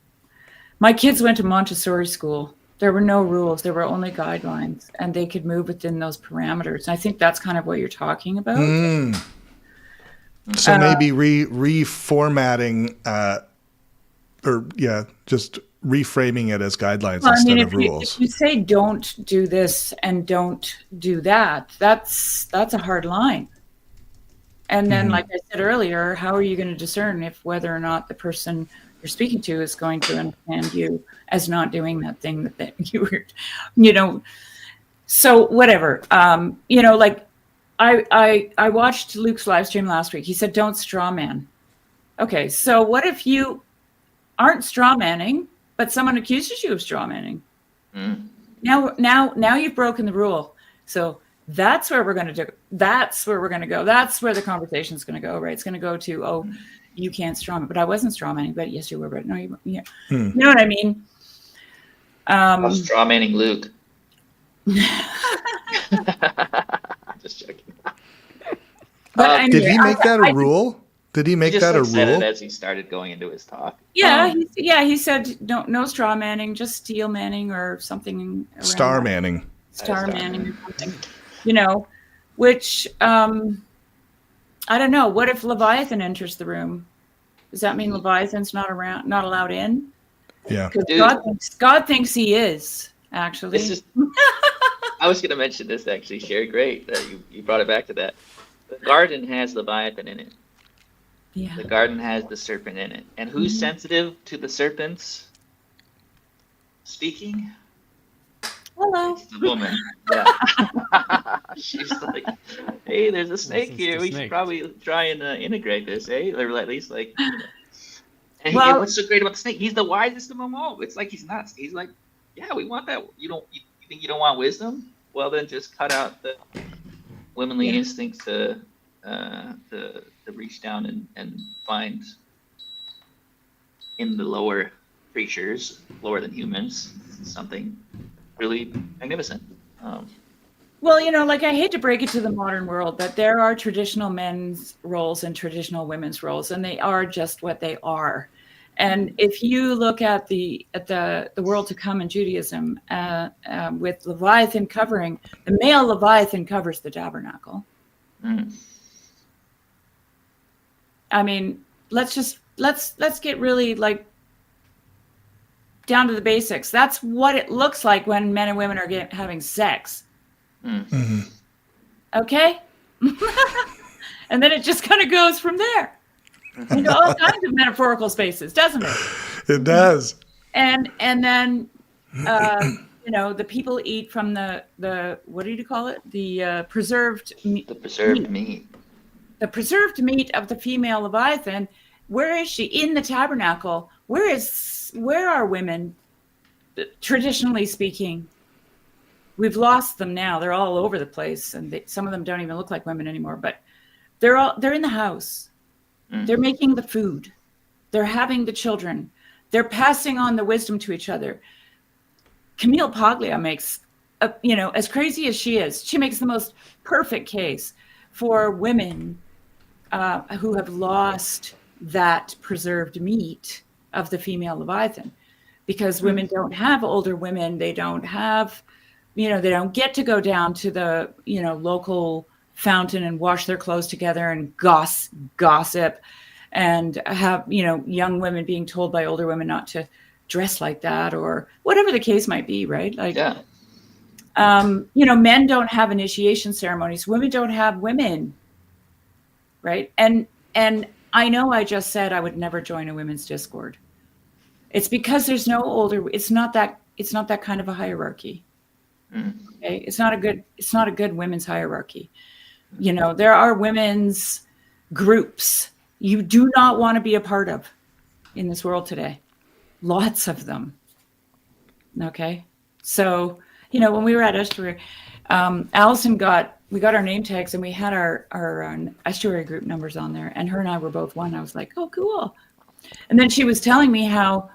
my kids went to Montessori school. There were no rules. There were only guidelines, and they could move within those parameters. I think that's kind of what you're talking about. So maybe reformatting, just reframing it as guidelines instead of rules. If you say don't do this and don't do that, that's a hard line. And then, like I said earlier, how are you going to discern if whether or not the person you're speaking to is going to understand you as not doing that thing that you were, so whatever, like I watched Luke's live stream last week. He said, don't straw man. Okay, so what if you aren't straw manning, but someone accuses you of straw manning? Mm. Now you've broken the rule. So that's where we're going to do. That's where we're going to go. That's where the conversation is going to go. Right? It's going to go to, oh, you can't straw man, but I wasn't straw manning. But yes, you were. But no, yeah. You know what I mean? I was straw manning Luke. Just joking. But anyway, did he make that a rule? Did he make that a said it rule? as he started going into his talk. Yeah, he said no straw manning, just steel manning or something. Star manning. Star manning or something. You know, which I don't know. What if Leviathan enters the room? Does that mean Leviathan's not allowed in? Yeah. Because God thinks he is, actually. This is, I was going to mention this, actually, Sherry. Great that you brought it back to that. The garden has Leviathan in it. Yeah. The garden has the serpent in it. And who's sensitive to the serpents speaking? Hello. It's the woman. Yeah. She's like, hey, there's a snake here. We should probably try and integrate this, eh? Or at least like. And what's so great about the snake? He's the wisest of them all. It's like he's nuts. He's like, yeah, we want that. You think you don't want wisdom? Well, then just cut out the womanly instincts to reach down and find in the lower creatures, lower than humans, something really magnificent. Well, you know, like I hate to break it to the modern world, but there are traditional men's roles and traditional women's roles, and they are just what they are. And if you look at the world to come in Judaism, with Leviathan covering, the male Leviathan covers the tabernacle. Mm. I mean, let's get really like down to the basics. That's what it looks like when men and women are having sex. Mm-hmm. Okay? And then it just kind of goes from there into all kinds of metaphorical spaces, doesn't it? It does. And then you know, the people eat from the what do you call it? The preserved meat. The preserved meat. The preserved meat of the female Leviathan. Where is she? In the tabernacle. Where are women, traditionally speaking? We've lost them now. They're all over the place, and some of them don't even look like women anymore. But they're in the house. Mm. They're making the food. They're having the children. They're passing on the wisdom to each other. Camille Paglia makes, you know, as crazy as she is, she makes the most perfect case for women who have lost that preserved meat of the female Leviathan, because women don't have older women. They don't have, you know, they don't get to go down to the, you know, local fountain and wash their clothes together and gossip and have, you know, young women being told by older women not to dress like that or whatever the case might be, right? Like, yeah. You know, men don't have initiation ceremonies. Women don't have women, right? And I know I just said I would never join a women's Discord. It's because there's no older. It's not that kind of a hierarchy. Mm. Okay, it's not a good women's hierarchy. You know, there are women's groups you do not want to be a part of in this world today. Lots of them. Okay, so you know, when we were at Estuary, Allison we got our name tags and we had our Estuary group numbers on there, and her and I were both one. I was like, oh, cool. And then she was telling me how,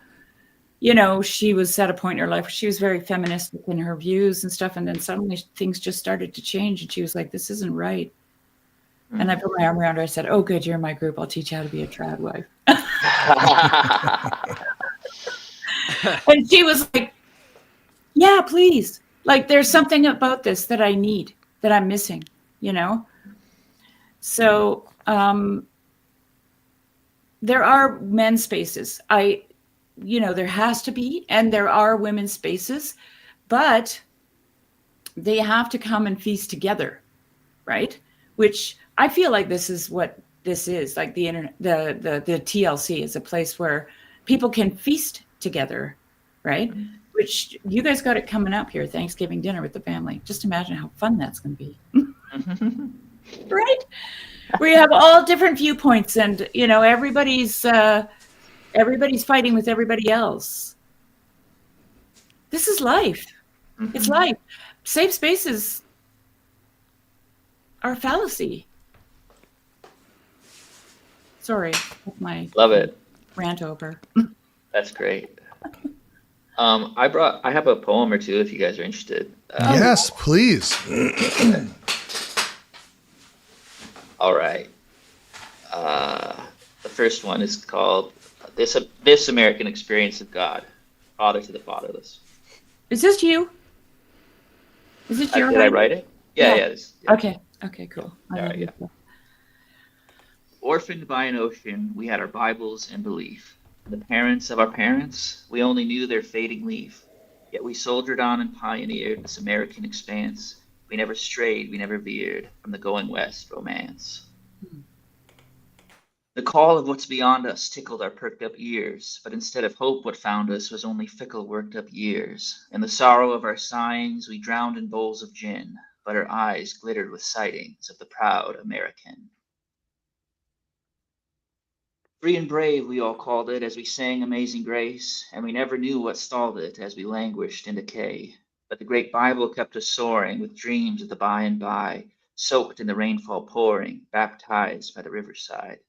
you know, she was at a point in her life where she was very feminist in her views and stuff. And then suddenly things just started to change. And she was like, this isn't right. Mm-hmm. And I put my arm around her. I said, oh, good, you're in my group. I'll teach you how to be a trad wife. And she was like, yeah, please. Like, there's something about this that I need, that I'm missing, you know? So there are men's spaces. You know, there has to be, and there are women's spaces, but they have to come and feast together, right? Which I feel like this is what this is, like the internet, the TLC is a place where people can feast together, right? Mm-hmm. Which you guys got it coming up here, Thanksgiving dinner with the family. Just imagine how fun that's going to be, right? where you have all different viewpoints, and everybody's fighting with everybody else. This is life. Mm-hmm. It's life. Safe spaces are a fallacy. Sorry, that's my Love it. rant over. That's great. I have a poem or two if you guys are interested. Yes, please. All right. The first one is called This American Experience of God, Father to the Fatherless. Is this you? Is it your Did I write it? Yeah. Yeah. Okay, cool. All right, yeah. Orphaned by an ocean, we had our Bibles and belief. The parents of our parents, we only knew their fading leaf. Yet we soldiered on and pioneered this American expanse. We never strayed, we never veered from the going west romance. The call of what's beyond us tickled our perked up ears, but instead of hope, what found us was only fickle worked up years. In the sorrow of our sighings, we drowned in bowls of gin, but our eyes glittered with sightings of the proud American. Free and brave, we all called it, as we sang Amazing Grace, and we never knew what stalled it as we languished in decay. But the great Bible kept us soaring with dreams of the by and by, soaked in the rainfall pouring, baptized by the riverside.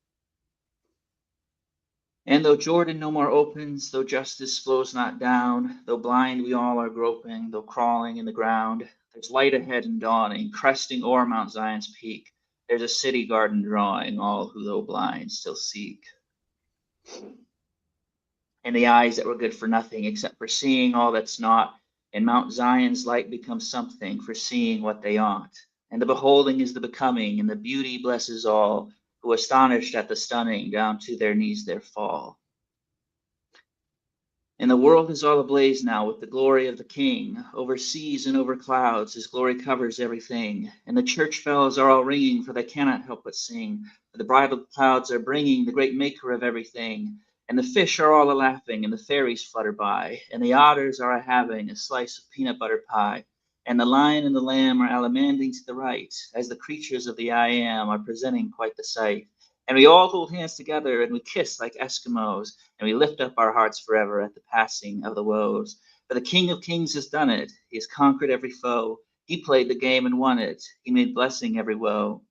And though Jordan no more opens, though justice flows not down, though blind we all are groping, though crawling in the ground, there's light ahead and dawning, cresting o'er Mount Zion's peak. There's a city garden drawing all who, though blind, still seek. And the eyes that were good for nothing except for seeing all that's not, and Mount Zion's light becomes something for seeing what they ought. And the beholding is the becoming, and the beauty blesses all who, astonished at the stunning, down to their knees there fall. And the world is all ablaze now with the glory of the King. Over seas and over clouds, his glory covers everything. And the church bells are all ringing, for they cannot help but sing. For the bridal clouds are bringing the great maker of everything. And the fish are all a-laughing, and the fairies flutter by. And the otters are a-having a slice of peanut butter pie. And the lion and the lamb are alamanding to the right, as the creatures of the I Am are presenting quite the sight. And we all hold hands together, and we kiss like Eskimos, and we lift up our hearts forever at the passing of the woes. For the King of Kings has done it. He has conquered every foe. He played the game and won it. He made blessing every woe.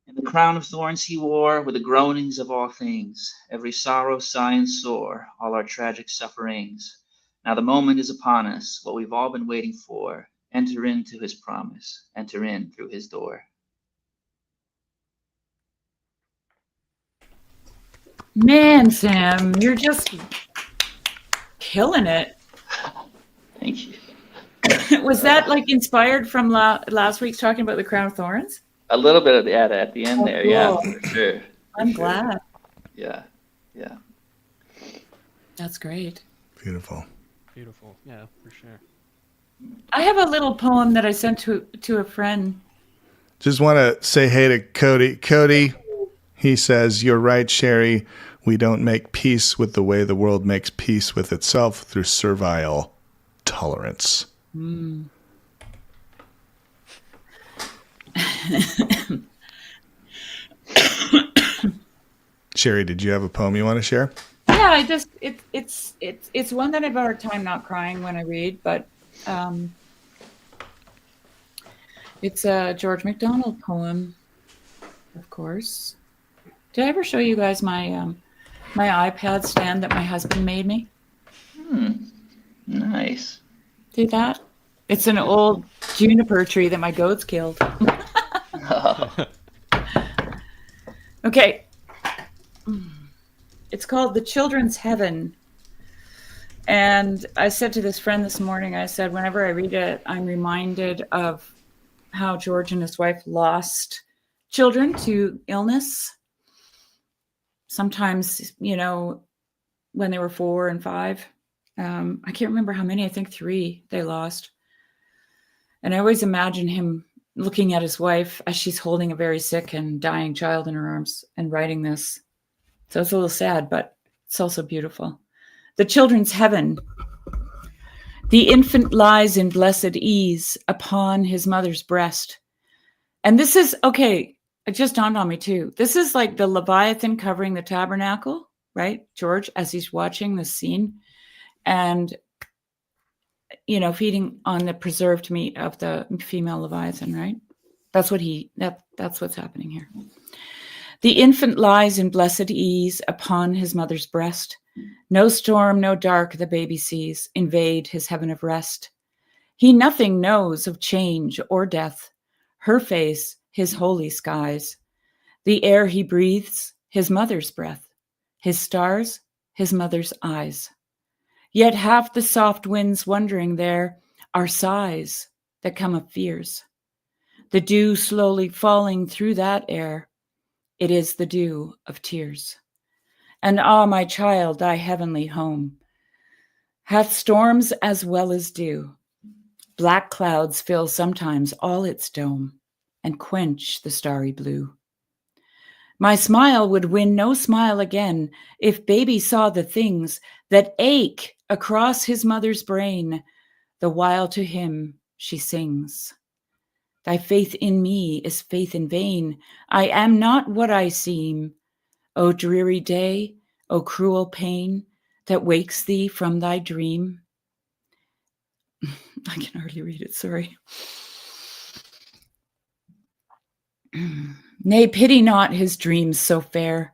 And the crown of thorns he wore were the groanings of all things, every sorrow, sigh, and sore, all our tragic sufferings. Now the moment is upon us, what we've all been waiting for. Enter into his promise, enter in through his door. Man, Sam, you're just killing it. Thank you. Was that like inspired from last week's talking about the crown of thorns? A little bit of that at the end there, yeah, Cool. for sure. I'm glad. Yeah. That's great. Beautiful. Beautiful. Yeah, for sure. I have a little poem that I sent to a friend. Just want to say hey to Cody. Cody, he says, "You're right, Sherry. We don't make peace with the way the world makes peace with itself through servile tolerance." Mm. Sherry, did you have a poem you want to share? Yeah, it's one that I've had a hard time not crying when I read, but it's a George MacDonald poem, of course. Did I ever show you guys my my iPad stand that my husband made me? Nice. See that? It's an old juniper tree that my goats killed. Okay. It's called The Children's Heaven. And I said to this friend this morning, I said, whenever I read it, I'm reminded of how George and his wife lost children to illness. Sometimes, you know, when they were 4 and 5. I can't remember how many, I think 3 they lost. And I always imagine him looking at his wife as she's holding a very sick and dying child in her arms and writing this. So it's a little sad, but it's also beautiful. The Children's Heaven. The infant lies in blessed ease upon his mother's breast. And this is, okay, it just dawned on me too. This is like the Leviathan covering the tabernacle, right? George, as he's watching the scene and, feeding on the preserved meat of the female Leviathan, right? That's what's happening here. The infant lies in blessed ease upon his mother's breast. No storm, no dark the baby sees invade his heaven of rest. He nothing knows of change or death. Her face, his holy skies. The air he breathes, his mother's breath. His stars, his mother's eyes. Yet half the soft winds wandering there are sighs that come of fears. The dew slowly falling through that air, it is the dew of tears. And my child, thy heavenly home hath storms as well as dew. Black clouds fill sometimes all its dome and quench the starry blue. My smile would win no smile again if baby saw the things that ache across his mother's brain, the while to him she sings. Thy faith in me is faith in vain. I am not what I seem. O dreary day, O cruel pain that wakes thee from thy dream. I can hardly read it, sorry. Nay, pity not his dreams so fair.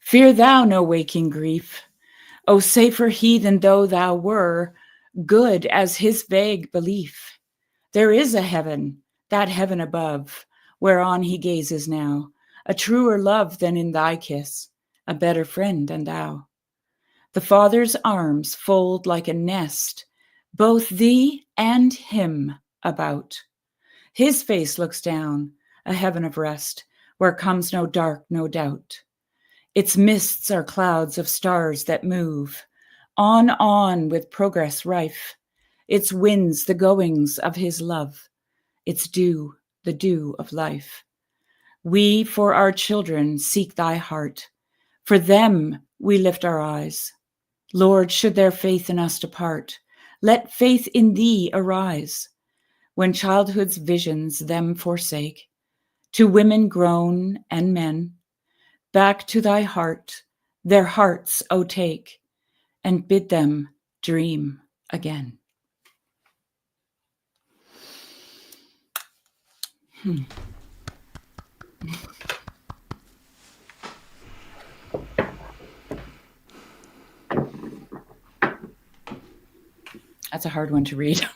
Fear thou no waking grief. O safer he than though thou were, good as his vague belief. There is a heaven, that heaven above, whereon he gazes now, a truer love than in thy kiss, a better friend than thou. The Father's arms fold like a nest, both thee and him about. His face looks down, a heaven of rest, where comes no dark, no doubt. Its mists are clouds of stars that move, on with progress rife. Its winds, the goings of his love. Its dew, the dew of life. We for our children seek thy heart. For them we lift our eyes. Lord, should their faith in us depart, let faith in thee arise. When childhood's visions them forsake, to women grown and men, back to thy heart, their hearts, O take, and bid them dream again. That's a hard one to read.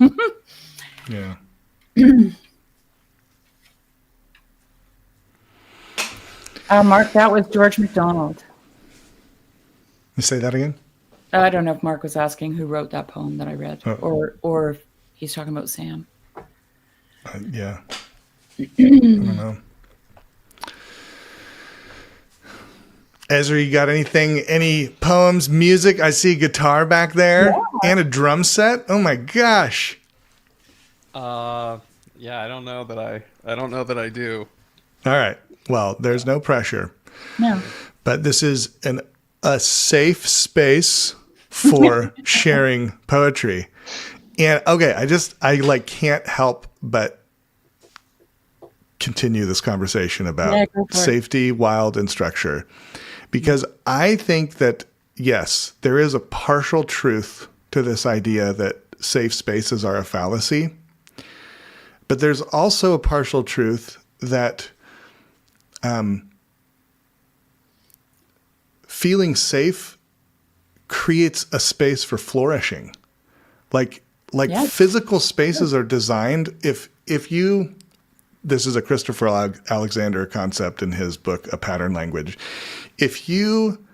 Yeah. Mark, that was George MacDonald. You say that again? I don't know if Mark was asking who wrote that poem that I read, or if he's talking about Sam. Yeah. I don't know. Ezra, you got anything, any poems, music? I see a guitar back there and a drum set. Oh my gosh. Yeah, I don't know that I do. All right. Well, there's no pressure. No. But this is a safe space for sharing poetry. And okay, I can't help but continue this conversation about safety, wild, and structure. Because I think that, yes, there is a partial truth to this idea that safe spaces are a fallacy. But there's also a partial truth that feeling safe creates a space for flourishing. Like physical spaces are designed, if you, this is a Christopher Alexander concept in his book, A Pattern Language. If you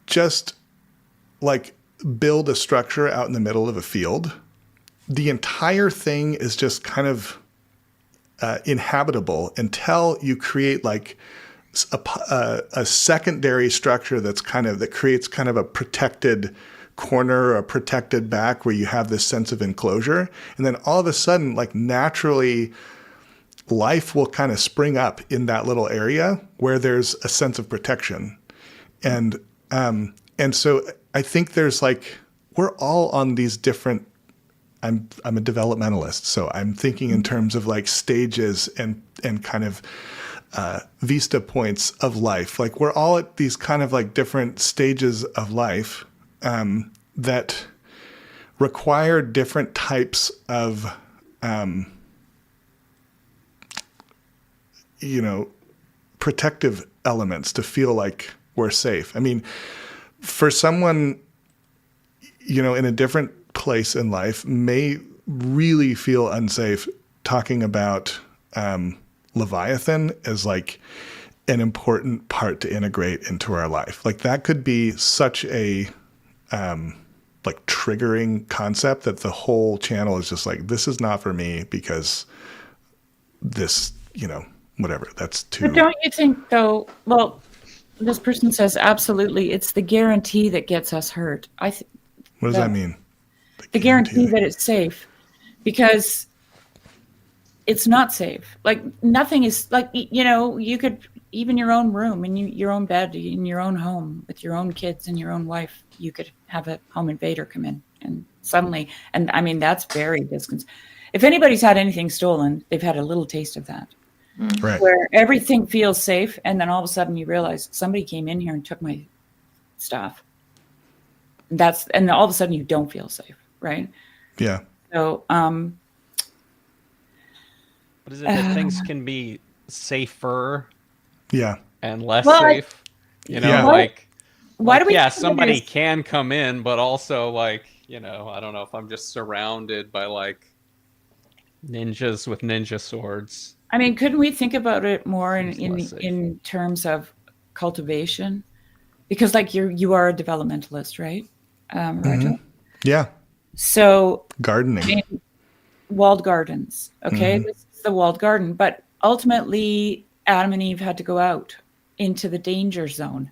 just build a structure out in the middle of a field, the entire thing is just kind of inhabitable until you create a secondary structure that creates kind of a protected corner or a protected back where you have this sense of enclosure. And then all of a sudden, naturally, life will kind of spring up in that little area where there's a sense of protection. And so I think there's we're all on these different, I'm a developmentalist, so I'm thinking in terms of stages and kind of vista points of life. Like we're all at these kind of like different stages of life that require different types of, protective elements to feel like we're safe. I mean, for someone, in a different place in life may really feel unsafe talking about Leviathan as like an important part to integrate into our life. Like that could be such a like triggering concept that the whole channel is just like, this is not for me because this, whatever, that's too. But don't you think though, well, this person says absolutely, it's the guarantee that gets us hurt. What does that mean? The guarantee that it's safe, because it's not safe. Like nothing is like, you could, even your own room and your own bed in your own home with your own kids and your own wife, you could have a home invader come in and suddenly, and I mean, that's very distant. If anybody's had anything stolen, they've had a little taste of that. Right. Where everything feels safe. And then all of a sudden you realize somebody came in here and took my stuff. And all of a sudden you don't feel safe. Right. Yeah. So, What is it that things can be safer? Yeah. And less well, safe? Why do we? Yeah, somebody can come in, but also like, I don't know if I'm just surrounded by like ninjas with ninja swords. I mean, couldn't we think about it more in terms of cultivation? Because like you are a developmentalist, right? Rigel? Yeah. So gardening, walled gardens. Okay, this is the walled garden, but ultimately Adam and Eve had to go out into the danger zone,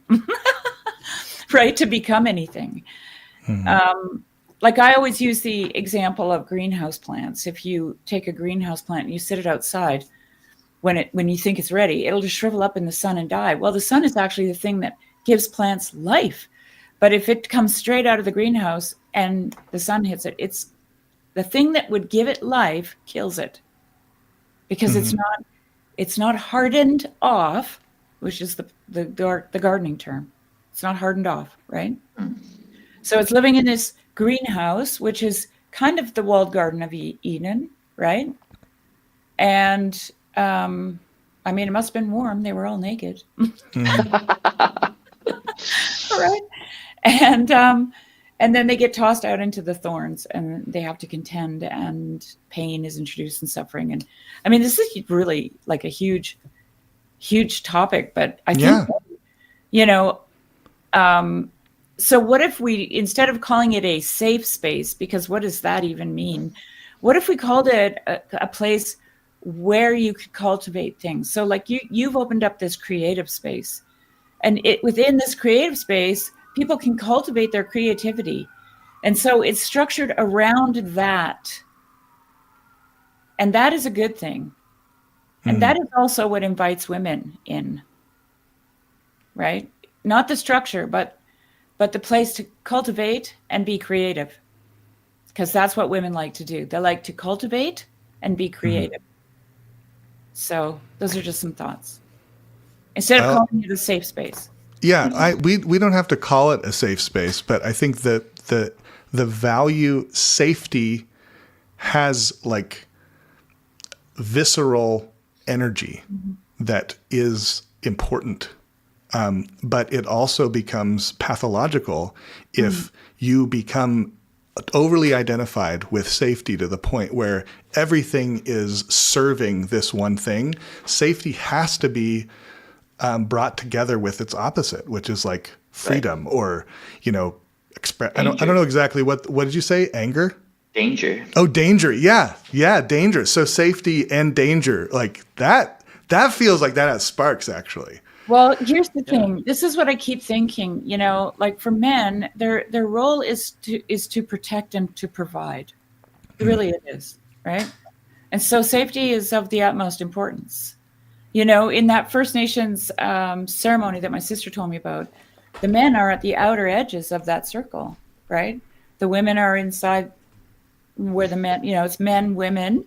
right, to become anything. Like I always use the example of greenhouse plants. If you take a greenhouse plant and you sit it outside, when you think it's ready, it'll just shrivel up in the sun and die. Well, the sun is actually the thing that gives plants life. But if it comes straight out of the greenhouse and the sun hits it, it's the thing that would give it life kills it, because it's not hardened off, which is the gardening term. It's not hardened off, right? So it's living in this greenhouse, which is kind of the walled garden of Eden, right? And I mean, it must have been warm. They were all naked. Right. And then they get tossed out into the thorns and they have to contend, and pain is introduced and suffering. And I mean, this is really like a huge, huge topic, but I think, so what if we, instead of calling it a safe space, because what does that even mean? What if we called it a place where you could cultivate things? So like you've opened up this creative space, and within this creative space, people can cultivate their creativity. And so it's structured around that. And that is a good thing. And that is also what invites women in, right? Not the structure, but the place to cultivate and be creative. Because that's what women like to do. They like to cultivate and be creative. So those are just some thoughts. Instead of calling it a safe space. Yeah, we don't have to call it a safe space, but I think that the value safety has like visceral energy that is important. But it also becomes pathological if you become overly identified with safety to the point where everything is serving this one thing. Safety has to be brought together with its opposite, which is like freedom or, I don't know exactly what did you say? Anger? Danger. Oh, danger. Yeah. Yeah. Danger. So safety and danger, like that feels like that has sparks actually. Well, here's the thing. This is what I keep thinking, like for men, their role is to protect and to provide. Really it is, right? And so safety is of the utmost importance. In that First Nations ceremony that my sister told me about, the men are at the outer edges of that circle, right? The women are inside where the men, it's men, women,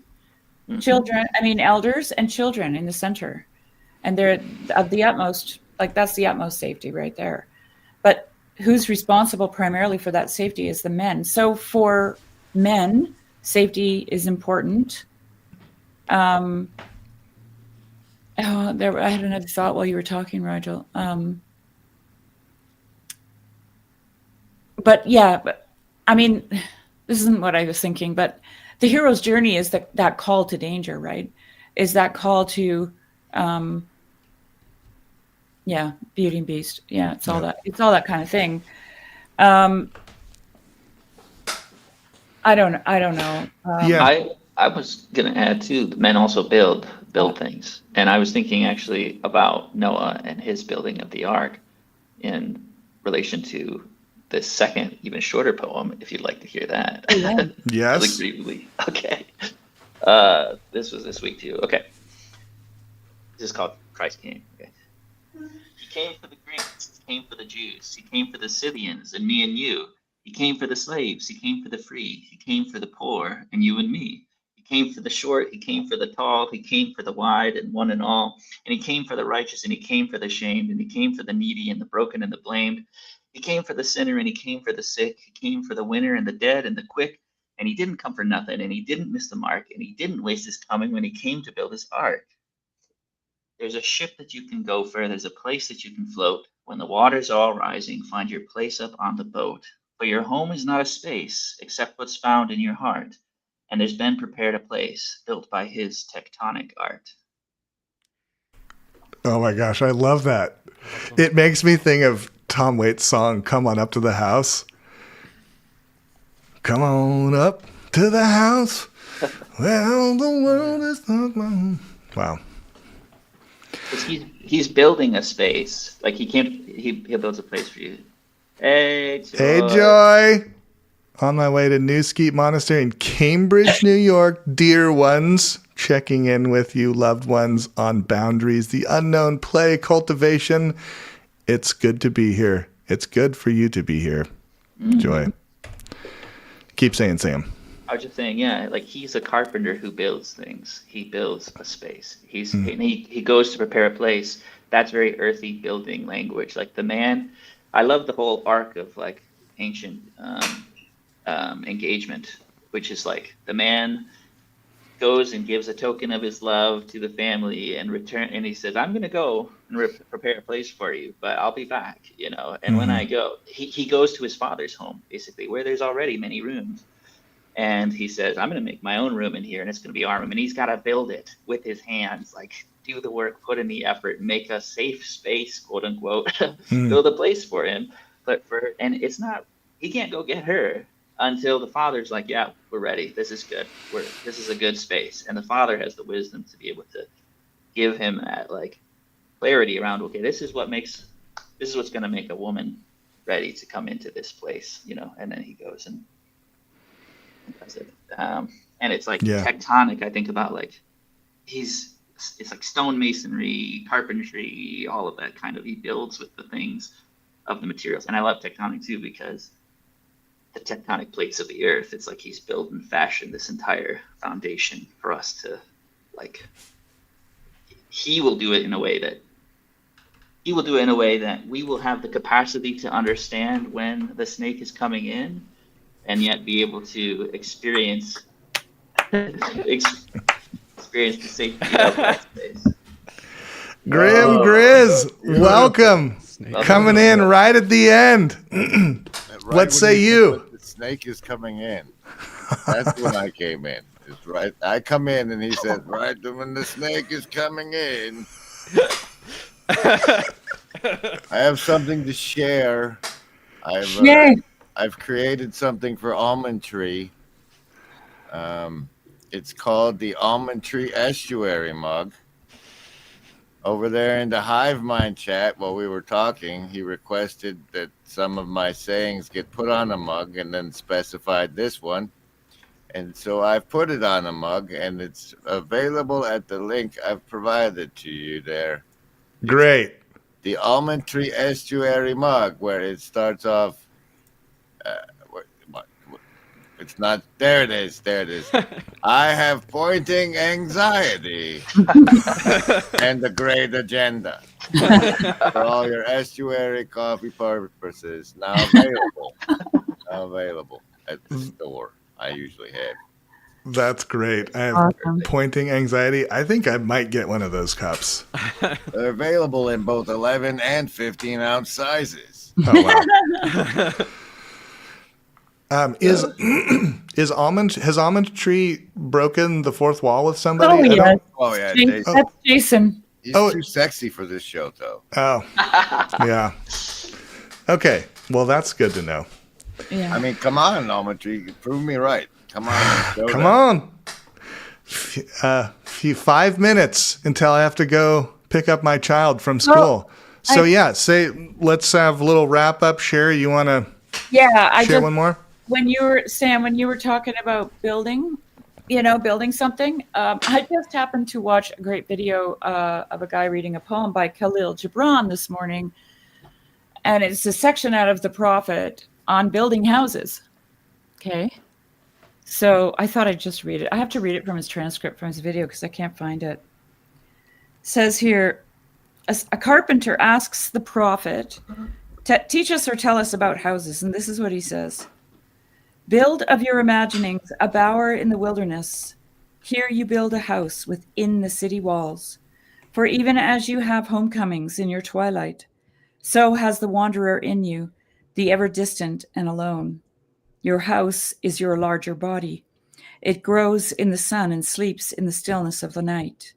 children, elders and children in the center. and they're of the utmost, like that's the utmost safety right there. But who's responsible primarily for that safety is the men. So for men, safety is important. I had another thought while you were talking, Rigel. But I mean, this isn't what I was thinking, but the hero's journey is that call to danger, right? Is that call to, Beauty and Beast. Yeah, it's all that kind of thing. I don't know. I was gonna add too, the men also build things. And I was thinking actually about Noah and his building of the ark in relation to the second, even shorter poem, if you'd like to hear that. Oh, yeah. Yes. Really briefly. Okay. This was this week too. Okay. This is called Christ Came. Okay. He came for the Greeks, he came for the Jews, he came for the Scythians and me and you. He came for the slaves, he came for the free, he came for the poor and you and me. He came for the short, he came for the tall, he came for the wide and one and all. And he came for the righteous and he came for the shamed and he came for the needy and the broken and the blamed. He came for the sinner and he came for the sick. He came for the winner and the dead and the quick. And he didn't come for nothing and he didn't miss the mark and he didn't waste his coming when he came to build his ark. There's a ship that you can go for, there's a place that you can float. When the waters are all rising, find your place up on the boat. For your home is not a space, except what's found in your heart. And there's been prepared a place, built by his tectonic art. Oh my gosh, I love that. It makes me think of Tom Waits' song, Come On Up to the House. Come on up to the house. Well, the world is not my home. Wow. He's building a space. Like he builds a place for you. Hey, Joy. Hey, Joy. On my way to New Skeet Monastery in Cambridge, New York. Dear ones, checking in with you, loved ones, on boundaries, the unknown play, cultivation. It's good to be here. It's good for you to be here, Joy. Keep saying, Sam. I was just saying, yeah, like he's a carpenter who builds things. He builds a space. And he goes to prepare a place. That's very earthy building language. Like the man, I love the whole arc of like ancient engagement, which is like the man goes and gives a token of his love to the family and return, and he says, I'm gonna go and prepare a place for you, but I'll be back, you know. And when I go, he goes to his father's home, basically, where there's already many rooms. And he says, I'm going to make my own room in here, and it's going to be our room. And he's got to build it with his hands, like do the work, put in the effort, make a safe space, quote unquote, build a place for him. And it's not, he can't go get her until the father's like, yeah, we're ready. This is good. This is a good space. And the father has the wisdom to be able to give him that like clarity around, okay, this is what's going to make a woman ready to come into this place, you know. And then he goes and does it. And it's like tectonic. I think about like it's like stonemasonry, carpentry, all of that kind of, he builds with the things of the materials. And I love tectonic too, because the tectonic plates of the earth, it's like he's built and fashioned this entire foundation for us to like, he will do it in a way that we will have the capacity to understand when the snake is coming in, and yet be able to experience the safety of that space. Grim Grizz, welcome. Coming in right at the end. What say you? The snake is coming in. That's when I came in. It's right. I come in and he says, right when the snake is coming in. I have something to share. I've created something for Almond Tree. It's called the Almond Tree Estuary Mug. Over there in the Hive Mind chat, while we were talking, he requested that some of my sayings get put on a mug, and then specified this one. And so I've put it on a mug, and it's available at the link I've provided to you there. Great. The Almond Tree Estuary Mug, where it starts off. It's not. There it is. There it is. I have pointing anxiety and the great agenda for all your estuary coffee purposes. Now available at the store. I usually have. That's great. I have Awesome. pointing anxiety. I think I might get one of those cups. They're available in both 11 and 15-ounce sizes. Oh wow. Has Almond Tree broken the fourth wall with somebody? Oh, yeah. Oh yeah, That's Jason. he's Oh. too sexy for this show, though. Oh, yeah. Okay. Well, that's good to know. Yeah. I mean, come on, Almond Tree, prove me right. Come on, show Come them. on. 5 minutes until I have to go pick up my child from school. So let's have a little wrap up. Sherry, you want to share one more? When you were talking about building something, I just happened to watch a great video of a guy reading a poem by Khalil Gibran this morning, and it's a section out of the Prophet on building houses. Okay, so I thought I'd just read it. I have to read it from his transcript from his video because I can't find it. It says here, a carpenter asks the Prophet, teach us or tell us about houses, and this is what he says. Build of your imaginings a bower in the wilderness. Here you build a house within the city walls. For even as you have homecomings in your twilight, so has the wanderer in you, the ever distant and alone. Your house is your larger body. It grows in the sun and sleeps in the stillness of the night.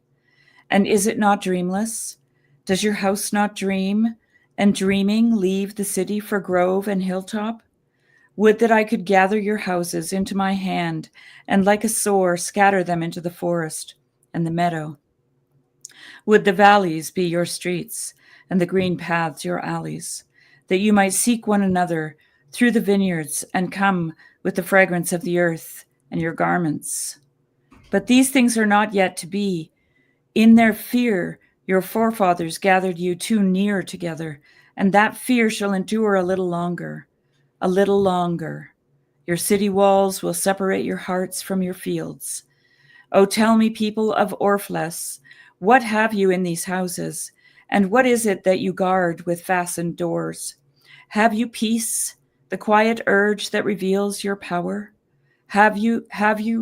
And is it not dreamless? Does your house not dream, and dreaming leave the city for grove and hilltop? Would that I could gather your houses into my hand, and like a sower scatter them into the forest and the meadow. Would the valleys be your streets, and the green paths your alleys, that you might seek one another through the vineyards and come with the fragrance of the earth and your garments. But these things are not yet to be. In their fear, your forefathers gathered you too near together, and that fear shall endure a little longer. A little longer. Your city walls will separate your hearts from your fields. Oh, tell me, people of Orphles, what have you in these houses? And what is it that you guard with fastened doors? Have you peace, the quiet urge that reveals your power? Have you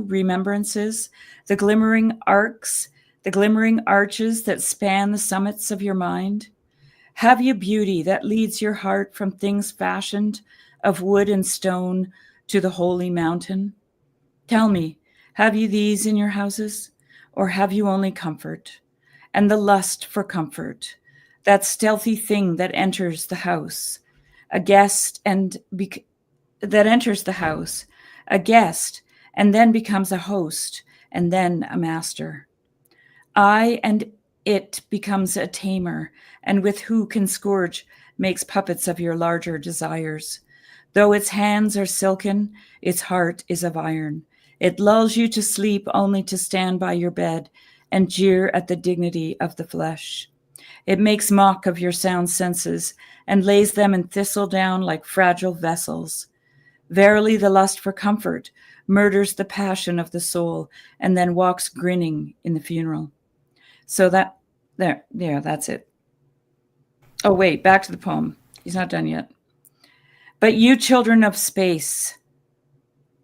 remembrances, the glimmering arcs, the glimmering arches that span the summits of your mind? Have you beauty that leads your heart from things fashioned of wood and stone to the holy mountain? Tell me, have you these in your houses, or have you only comfort? And the lust for comfort, that stealthy thing that enters the house, a guest and that enters the house, a guest, and then becomes a host, and then a master. I and it becomes a tamer, and with who can scourge makes puppets of your larger desires. Though its hands are silken, its heart is of iron. It lulls you to sleep only to stand by your bed and jeer at the dignity of the flesh. It makes mock of your sound senses and lays them in thistledown like fragile vessels. Verily, the lust for comfort murders the passion of the soul and then walks grinning in the funeral. So that's it. Oh, wait, back to the poem. He's not done yet. But you children of space,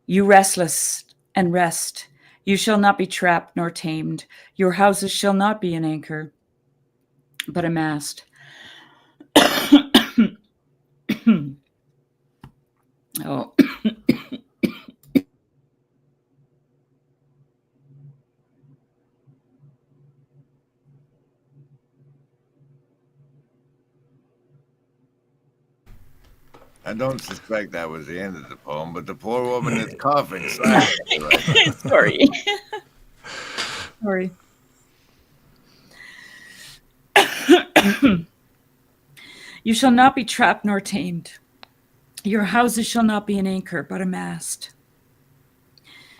you restless and rest, you shall not be trapped nor tamed. Your houses shall not be an anchor, but a mast. Oh. I don't suspect that was the end of the poem, but the poor woman is coughing silently right now. Sorry. Sorry. You shall not be trapped nor tamed. Your houses shall not be an anchor, but a mast.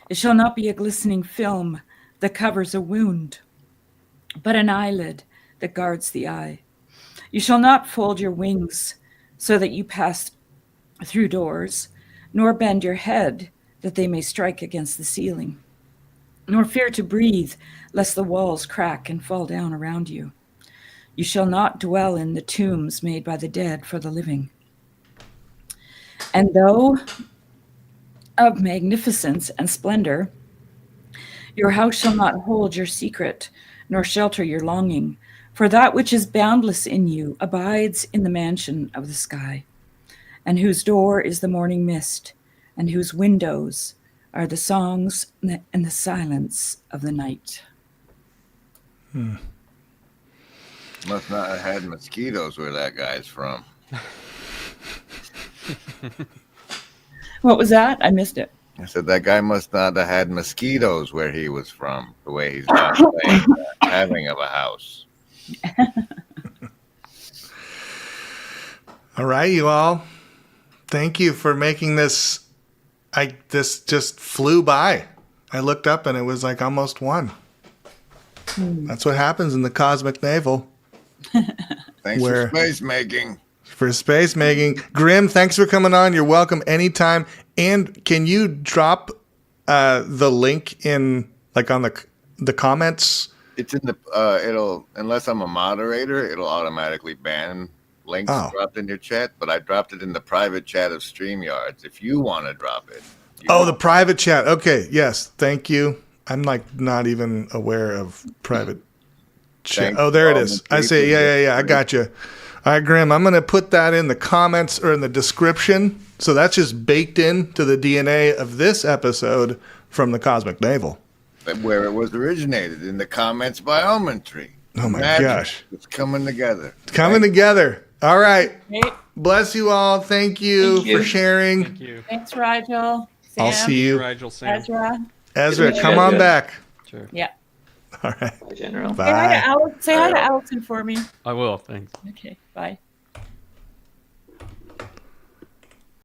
It shall not be a glistening film that covers a wound, but an eyelid that guards the eye. You shall not fold your wings so that you pass through doors, nor bend your head that they may strike against the ceiling, nor fear to breathe, lest the walls crack and fall down around you. You shall not dwell in the tombs made by the dead for the living. And though of magnificence and splendor, your house shall not hold your secret, nor shelter your longing, for that which is boundless in you abides in the mansion of the sky, and whose door is the morning mist, and whose windows are the songs and the silence of the night. Must not have had mosquitoes where that guy's from. What was that? I missed it. I said that guy must not have had mosquitoes where he was from, the way he's downplaying the having of a house. All right, you all. Thank you for making this. This just flew by. I looked up and it was like almost 1. That's what happens in the cosmic navel. Thanks for space making. For space making. Grim, thanks for coming on. You're welcome anytime. And can you drop the link in, like, on the comments? It's in the it'll, unless I'm a moderator, it'll automatically ban links dropped in your chat, but I dropped it in the private chat of StreamYards if you want to drop it. The private chat. Okay, yes. Thank you. I'm like not even aware of private chat. Oh, there it is. I see. Yeah. I got you. All right, Grim, I'm going to put that in the comments or in the description. So that's just baked into the DNA of this episode from the Cosmic Navel. Where it was originated, in the comments by Almond Tree. Oh, my gosh. It's coming together. It's coming together. All right. Great. Bless you all. Thank you for sharing. Thank you. Thanks, Rigel. Sam, I'll see you. Rigel, Sam. Ezra. Come on back. Sure. Yeah. All right. Bye, General. Bye. Say hi to Allison for me. I will. Thanks. Okay. Bye.